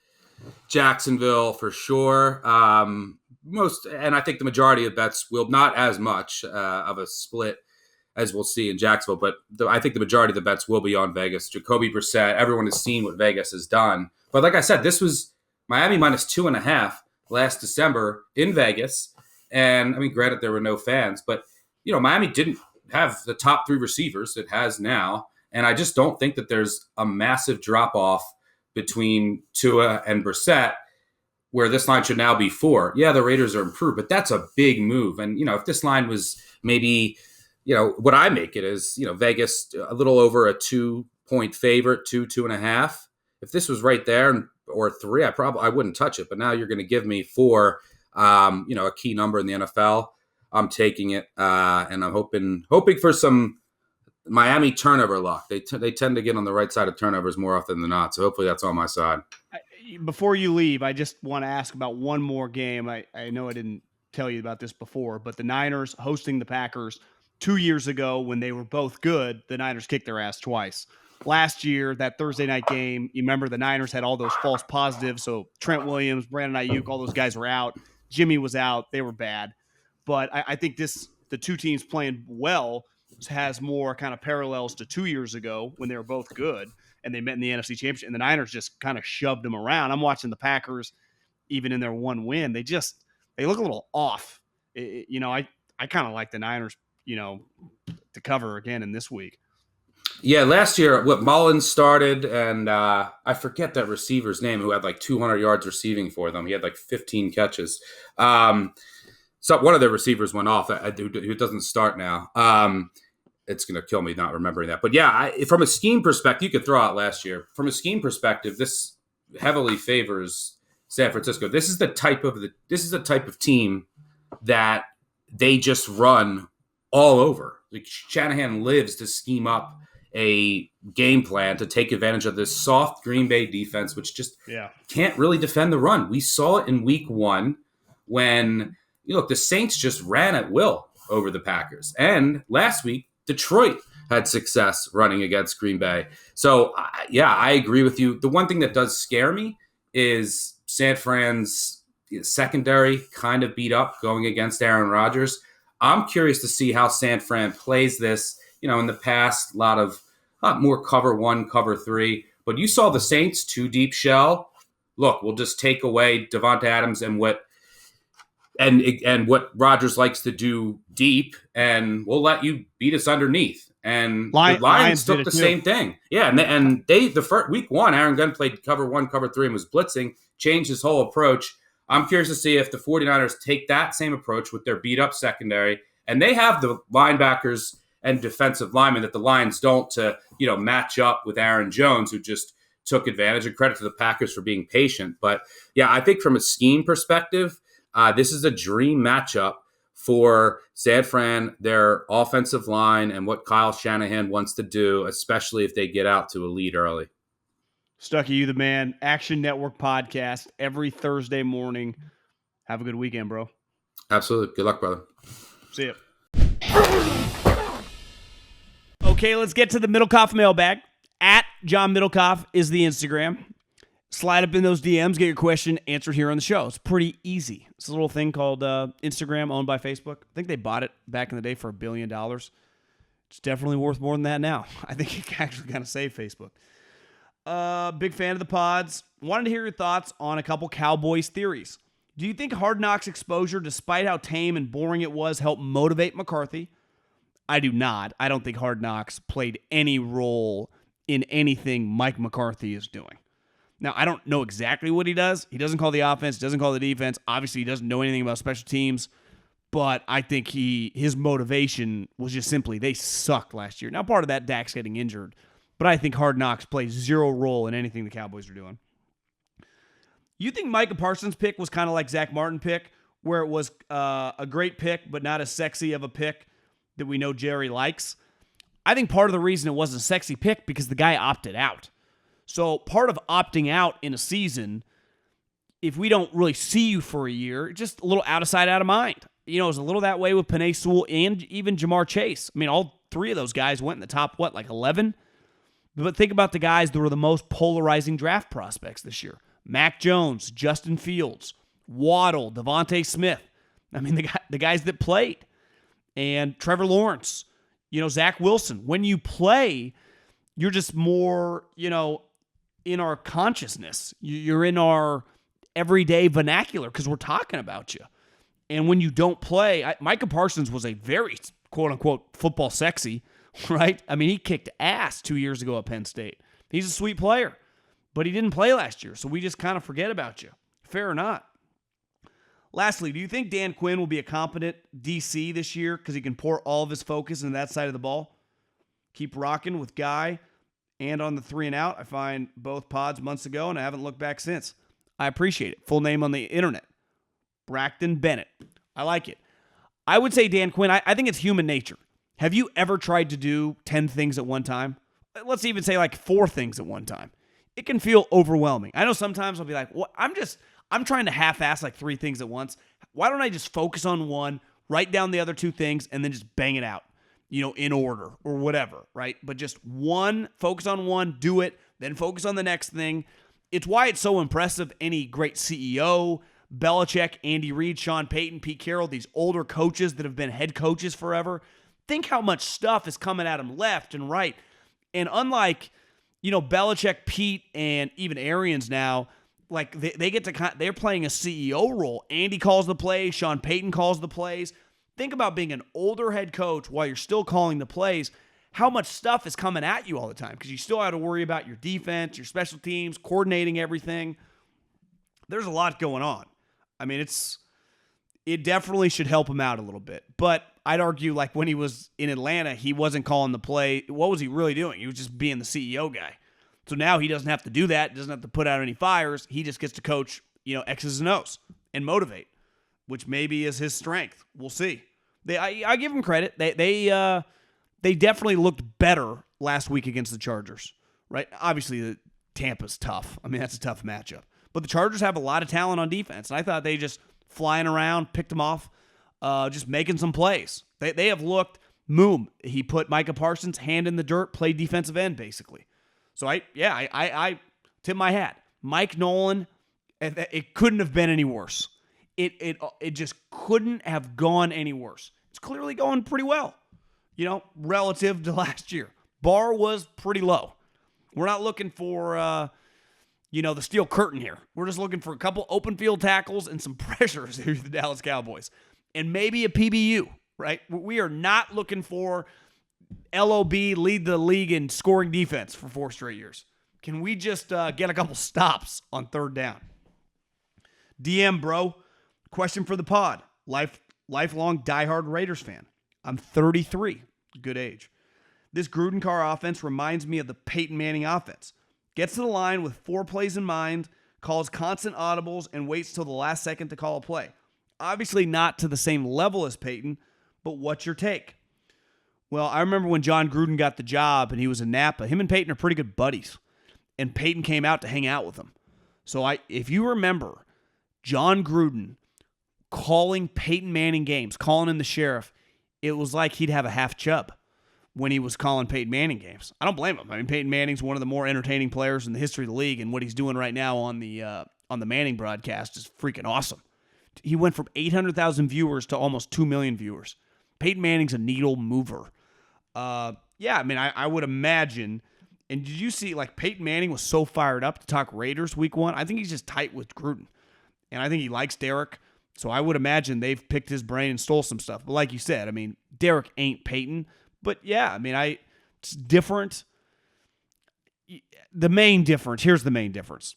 Jacksonville for sure. And I think the majority of bets will not as much of a split as we'll see in Jacksonville, but I think the majority of the bets will be on Vegas. Jacoby Brissett, everyone has seen what Vegas has done. But like I said, this was Miami -2.5 last December in Vegas. And I mean, granted, there were no fans, but Miami didn't have the top 3 receivers it has now. And I just don't think that there's a massive drop off between Tua and Brissett, where this line should now be 4. Yeah, the Raiders are improved, but that's a big move. And, if this line was maybe, what I make it is, Vegas a little over a 2-point favorite, 2.5. If this was right there or 3, I wouldn't touch it. But now you're going to give me 4, a key number in the NFL. I'm taking it, and I'm hoping for some Miami turnover luck. They tend to get on the right side of turnovers more often than not. So hopefully that's on my side. Before you leave, I just want to ask about one more game. I know I didn't tell you about this before, but the Niners hosting the Packers 2 years ago when they were both good, the Niners kicked their ass twice. Last year, that Thursday night game, you remember the Niners had all those false positives. So Trent Williams, Brandon Ayuk, all those guys were out. Jimmy was out. They were bad. But I think the two teams playing well has more kind of parallels to 2 years ago when they were both good and they met in the NFC Championship, and the Niners just kind of shoved them around. I'm watching the Packers, even in their one win, they look a little off. I kind of like the Niners, to cover again in this week. Yeah, last year, Mullins started, and I forget that receiver's name who had like 200 yards receiving for them. He had like 15 catches. So one of the receivers went off who doesn't start now. It's going to kill me not remembering that. But yeah, from a scheme perspective, you could throw out last year. From a scheme perspective, this heavily favors San Francisco. This is the type of team that they just run all over. Like Shanahan lives to scheme up a game plan to take advantage of this soft Green Bay defense, which just can't really defend the run. We saw it in week 1 when the Saints just ran at will over the Packers. And last week, Detroit had success running against Green Bay. So, I agree with you. The one thing that does scare me is San Fran's secondary kind of beat up going against Aaron Rodgers. I'm curious to see how San Fran plays this. In the past, a lot more cover 1, cover 3. But you saw the Saints 2 deep shell. Look, we'll just take away Devonta Adams and what Rodgers likes to do deep, and we'll let you beat us underneath. And the Lions took the same thing. Yeah, and the first week 1, Aaron Gunn played cover 1, cover 3, and was blitzing, changed his whole approach. I'm curious to see if the 49ers take that same approach with their beat-up secondary, and they have the linebackers and defensive linemen that the Lions don't to, match up with Aaron Jones, who just took advantage, and credit to the Packers for being patient. But, yeah, I think from a scheme perspective, this is a dream matchup for San Fran, their offensive line, and what Kyle Shanahan wants to do, especially if they get out to a lead early. Stuckey, you the man. Action Network podcast every Thursday morning. Have a good weekend, bro. Absolutely. Good luck, brother. See ya. Okay, let's get to the Middlekauff Mailbag. At John Middlekauff is the Instagram. Slide up in those DMs, get your question answered here on the show. It's pretty easy. It's a little thing called Instagram, owned by Facebook. I think they bought it back in the day for $1 billion. It's definitely worth more than that now. I think you can actually kind of save Facebook. Big fan of the pods. Wanted to hear your thoughts on a couple Cowboys theories. Do you think Hard Knocks exposure, despite how tame and boring it was, helped motivate McCarthy? I do not. I don't think Hard Knocks played any role in anything Mike McCarthy is doing. Now, I don't know exactly what he does. He doesn't call the offense, doesn't call the defense. Obviously, he doesn't know anything about special teams. But I think his motivation was just simply they sucked last year. Now, part of that, Dak's getting injured. But I think Hard Knocks plays zero role in anything the Cowboys are doing. You think Micah Parsons' pick was kind of like Zach Martin pick, where it was a great pick, but not as sexy of a pick that we know Jerry likes? I think part of the reason it wasn't a sexy pick because the guy opted out. So part of opting out in a season, if we don't really see you for a year, just a little out of sight, out of mind. It was a little that way with Penei Sewell and even Jamar Chase. I mean, all 3 of those guys went in the top, 11? But think about the guys that were the most polarizing draft prospects this year. Mac Jones, Justin Fields, Waddle, Devontae Smith. I mean, the guys that played. And Trevor Lawrence, Zach Wilson. When you play, you're just more, in our consciousness. You're in our everyday vernacular because we're talking about you. And when you don't play, Micah Parsons was a very, quote-unquote, football sexy, right? I mean, he kicked ass 2 years ago at Penn State. He's a sweet player, but he didn't play last year, so we just kind of forget about you. Fair or not. Lastly, do you think Dan Quinn will be a competent DC this year because he can pour all of his focus into that side of the ball? Keep rocking with Guy and on the 3 and Out. I find both pods months ago, and I haven't looked back since. I appreciate it. Full name on the internet. Braxton Bennett. I like it. I would say Dan Quinn, I think it's human nature. Have you ever tried to do 10 things at one time? Let's even say like 4 things at one time. It can feel overwhelming. I know sometimes I'll be like, "What? I'm trying to half-ass like 3 things at once. Why don't I just focus on one, write down the other 2 things, and then just bang it out, in order or whatever, right? But just one, focus on one, do it, then focus on the next thing. It's why it's so impressive any great CEO, Belichick, Andy Reid, Sean Payton, Pete Carroll, these older coaches that have been head coaches forever. Think how much stuff is coming at them left and right. And unlike, Belichick, Pete, and even Arians now, like they get to, they're playing a CEO role. Andy calls the plays, Sean Payton calls the plays. Think about being an older head coach while you're still calling the plays. How much stuff is coming at you all the time, because you still have to worry about your defense, your special teams, coordinating everything. There's a lot going on. I mean, it definitely should help him out a little bit. But I'd argue, like, when he was in Atlanta, he wasn't calling the play. What was he really doing? He was just being the CEO guy. So now he doesn't have to do that, doesn't have to put out any fires. He just gets to coach, X's and O's and motivate, which maybe is his strength. We'll see. I give him credit. They definitely looked better last week against the Chargers, right? Obviously, the Tampa's tough. I mean, that's a tough matchup. But the Chargers have a lot of talent on defense, and I thought they just flying around, picked them off, just making some plays. They have looked. Moom, he put Micah Parsons' hand in the dirt, played defensive end, basically. So I tip my hat. Mike Nolan, it couldn't have been any worse. It just couldn't have gone any worse. It's clearly going pretty well, relative to last year. Bar was pretty low. We're not looking for, the steel curtain here. We're just looking for a couple open field tackles and some pressures here with the Dallas Cowboys. And maybe a PBU, right? We are not looking for LOB lead the league in scoring defense for 4 straight years. Can we just get a couple stops on third down? DM, bro. Question for the pod. Lifelong diehard Raiders fan. I'm 33. Good age. This Gruden Carr offense reminds me of the Peyton Manning offense. Gets to the line with 4 plays in mind, calls constant audibles, and waits till the last second to call a play. Obviously not to the same level as Peyton, but what's your take? Well, I remember when John Gruden got the job and he was in Napa, him and Peyton are pretty good buddies. And Peyton came out to hang out with him. So if you remember, John Gruden calling Peyton Manning games, calling him the sheriff, it was like he'd have a half chub when he was calling Peyton Manning games. I don't blame him. I mean, Peyton Manning's one of the more entertaining players in the history of the league, and what he's doing right now on the Manning broadcast is freaking awesome. He went from 800,000 viewers to almost 2 million viewers. Peyton Manning's a needle mover. I would imagine. And did you see, like, Peyton Manning was so fired up to talk Raiders week 1? I think he's just tight with Gruden. And I think he likes Derek. So I would imagine they've picked his brain and stole some stuff. But like you said, I mean, Derek ain't Peyton. But yeah, I mean, it's different. Here's the main difference.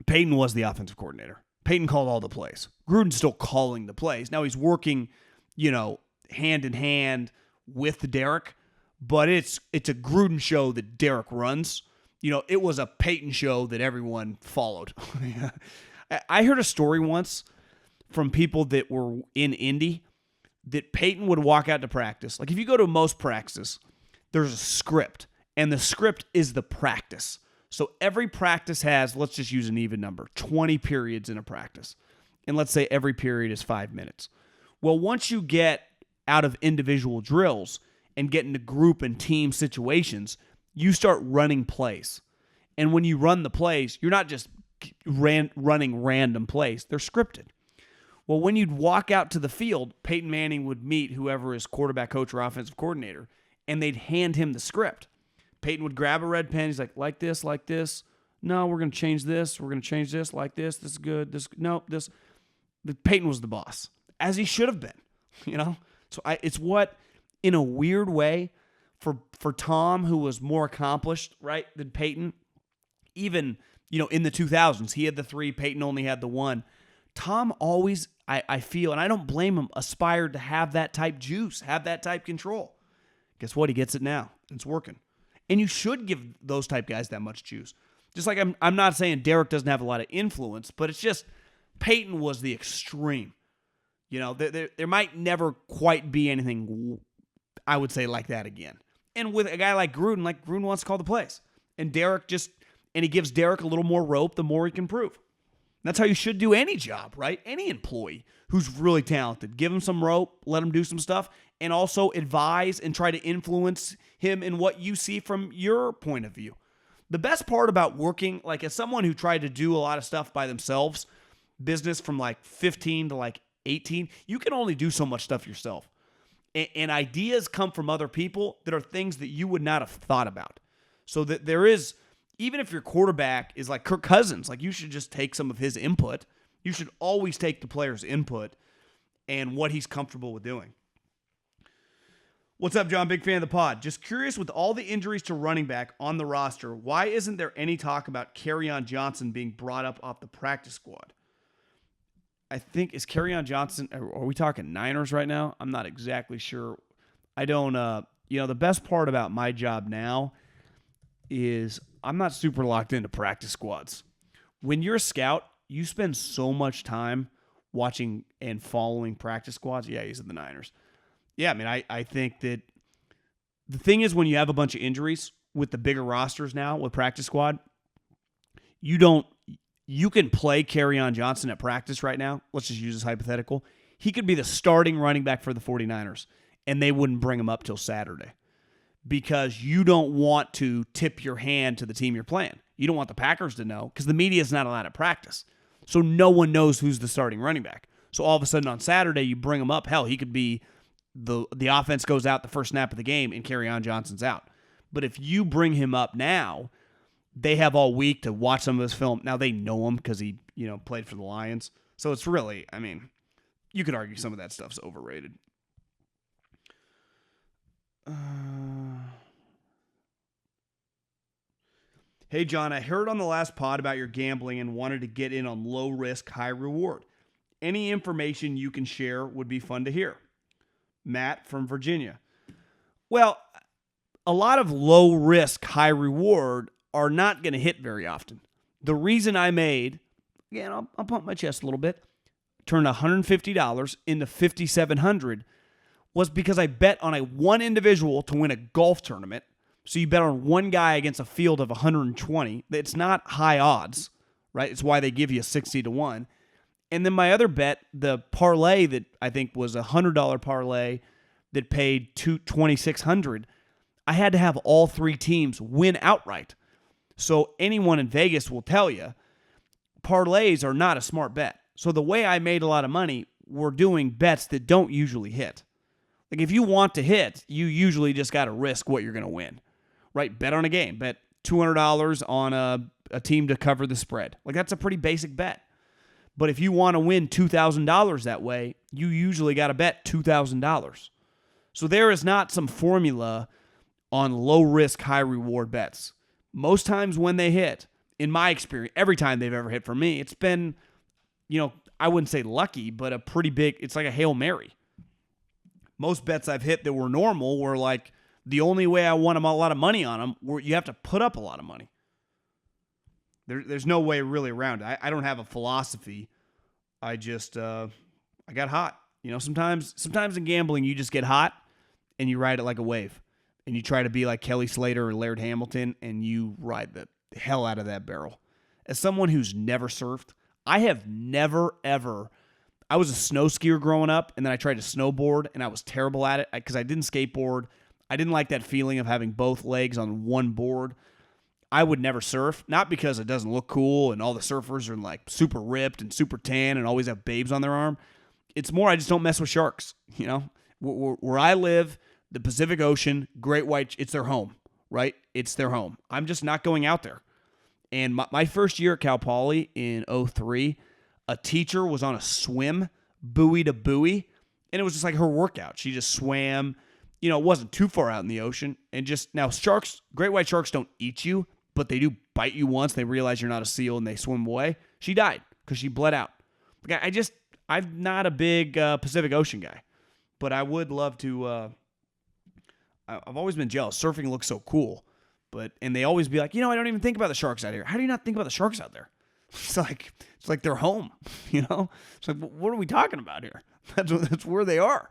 Peyton was the offensive coordinator. Peyton called all the plays. Gruden's still calling the plays. Now he's working, hand in hand with Derek, but it's a Gruden show that Derek runs. It was a Peyton show that everyone followed. I heard a story once from people that were in Indy that Peyton would walk out to practice. Like, if you go to most practices, there's a script, and the script is the practice. So every practice has, let's just use an even number, 20 periods in a practice. And let's say every period is 5 minutes. Well, once you get out of individual drills and get into group and team situations, you start running plays. And when you run the plays, you're not just running random plays. They're scripted. Well, when you'd walk out to the field, Peyton Manning would meet whoever is quarterback coach or offensive coordinator, and they'd hand him the script. Peyton would grab a red pen. He's like this, like this. No, we're going to change this. We're going to change this, like this. This is good. This. Peyton was the boss, as he should have been, So it's what, in a weird way, for Tom, who was more accomplished, right, than Peyton, even, in the 2000s, he had the 3, Peyton only had the 1. Tom always, I feel, and I don't blame him, aspired to have that type juice, have that type control. Guess what? He gets it now. It's working. And you should give those type guys that much juice. Just like I'm not saying Derek doesn't have a lot of influence, but it's just Peyton was the extreme. There might never quite be anything, I would say, like that again. And with a guy like Gruden wants to call the plays. And he gives Derek a little more rope the more he can prove. That's how you should do any job, right? Any employee who's really talented. Give him some rope, let him do some stuff, and also advise and try to influence him in what you see from your point of view. The best part about working, like as someone who tried to do a lot of stuff by themselves, business from like 15 to like 18, you can only do so much stuff yourself. And ideas come from other people that are things that you would not have thought about. So that there is, even if your quarterback is like Kirk Cousins, like you should just take some of his input. You should always take the player's input and what he's comfortable with doing. What's up, John? Big fan of the pod. Just curious, with all the injuries to running back on the roster, why isn't there any talk about Kerryon Johnson being brought up off the practice squad? I think, is Kerryon Johnson, are we talking Niners right now? I'm not exactly sure. I don't, the best part about my job now is I'm not super locked into practice squads. When you're a scout, you spend so much time watching and following practice squads. Yeah, he's at the Niners. Yeah, I mean, I think that the thing is, when you have a bunch of injuries with the bigger rosters now with practice squad, you can play Kerryon Johnson at practice right now. Let's just use this hypothetical. He could be the starting running back for the 49ers, and they wouldn't bring him up till Saturday because you don't want to tip your hand to the team you're playing. You don't want the Packers to know because the media is not allowed at practice. So no one knows who's the starting running back. So all of a sudden on Saturday, you bring him up. Hell, he could be the offense goes out the first snap of the game and Kerryon Johnson's out. But if you bring him up now, they have all week to watch some of his film. Now they know him because he, played for the Lions. So it's really, I mean, you could argue some of that stuff's overrated. Hey, John, I heard on the last pod about your gambling and wanted to get in on low risk, high reward. Any information you can share would be fun to hear. Matt from Virginia. Well, a lot of low risk, high reward are not going to hit very often. The reason I made, again, I'll pump my chest a little bit, turned $150 into $5,700 was because I bet on one individual to win a golf tournament. So you bet on one guy against a field of 120. It's not high odds, right? It's why they give you 60-1. And then my other bet, the parlay that I think was a $100 parlay that paid $2,600, I had to have all three teams win outright. So anyone in Vegas will tell you, parlays are not a smart bet. So the way I made a lot of money, we're doing bets that don't usually hit. Like if you want to hit, you usually just got to risk what you're going to win, right? Bet on a game. Bet $200 on a team to cover the spread. Like that's a pretty basic bet. But if you want to win $2,000 that way, you usually got to bet $2,000. So there is not some formula on low risk, high reward bets. Most times when they hit, in my experience, every time they've ever hit for me, it's been, I wouldn't say lucky, but a pretty big, it's like a Hail Mary. Most bets I've hit that were normal were like, the only way I won a lot of money on them, where you have to put up a lot of money. There's no way really around it. I don't have a philosophy. I just, I got hot. Sometimes in gambling, you just get hot and you ride it like a wave. And you try to be like Kelly Slater or Laird Hamilton, and you ride the hell out of that barrel. As someone who's never surfed, I have never, ever, I was a snow skier growing up, and then I tried to snowboard, and I was terrible at it because I didn't skateboard. I didn't like that feeling of having both legs on one board. I would never surf, not because it doesn't look cool and all the surfers are like super ripped and super tan and always have babes on their arm. It's more I just don't mess with sharks. Where I live, the Pacific Ocean, great white, it's their home, right? It's their home. I'm just not going out there. And my first year at Cal Poly in 2003, a teacher was on a swim, buoy to buoy, and it was just like her workout. She just swam, it wasn't too far out in the ocean. And just, now sharks, great white sharks don't eat you, but they do bite you once. They realize you're not a seal and they swim away. She died because she bled out. Like I'm not a big Pacific Ocean guy, but I would love to. I've always been jealous. Surfing looks so cool, and they always be like, I don't even think about the sharks out here. How do you not think about the sharks out there? It's like they're home. It's like, what are we talking about here? That's where they are.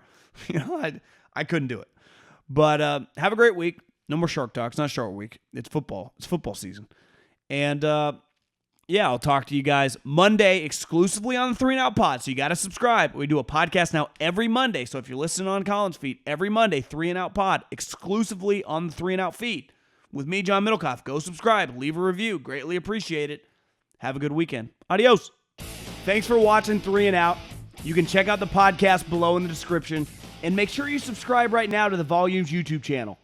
I couldn't do it. But have a great week. No more Shark Talk. It's not Shark Week. It's football. It's football season. And, I'll talk to you guys Monday exclusively on the 3 and Out Pod. So you got to subscribe. We do a podcast now every Monday. So if you're listening on Colin's feed, every Monday, 3 and Out Pod exclusively on the 3 and Out feed with me, John Middlekauff. Go subscribe. Leave a review. Greatly appreciate it. Have a good weekend. Adios. Thanks for watching 3 and Out. You can check out the podcast below in the description, and make sure you subscribe right now to the Volumes YouTube channel.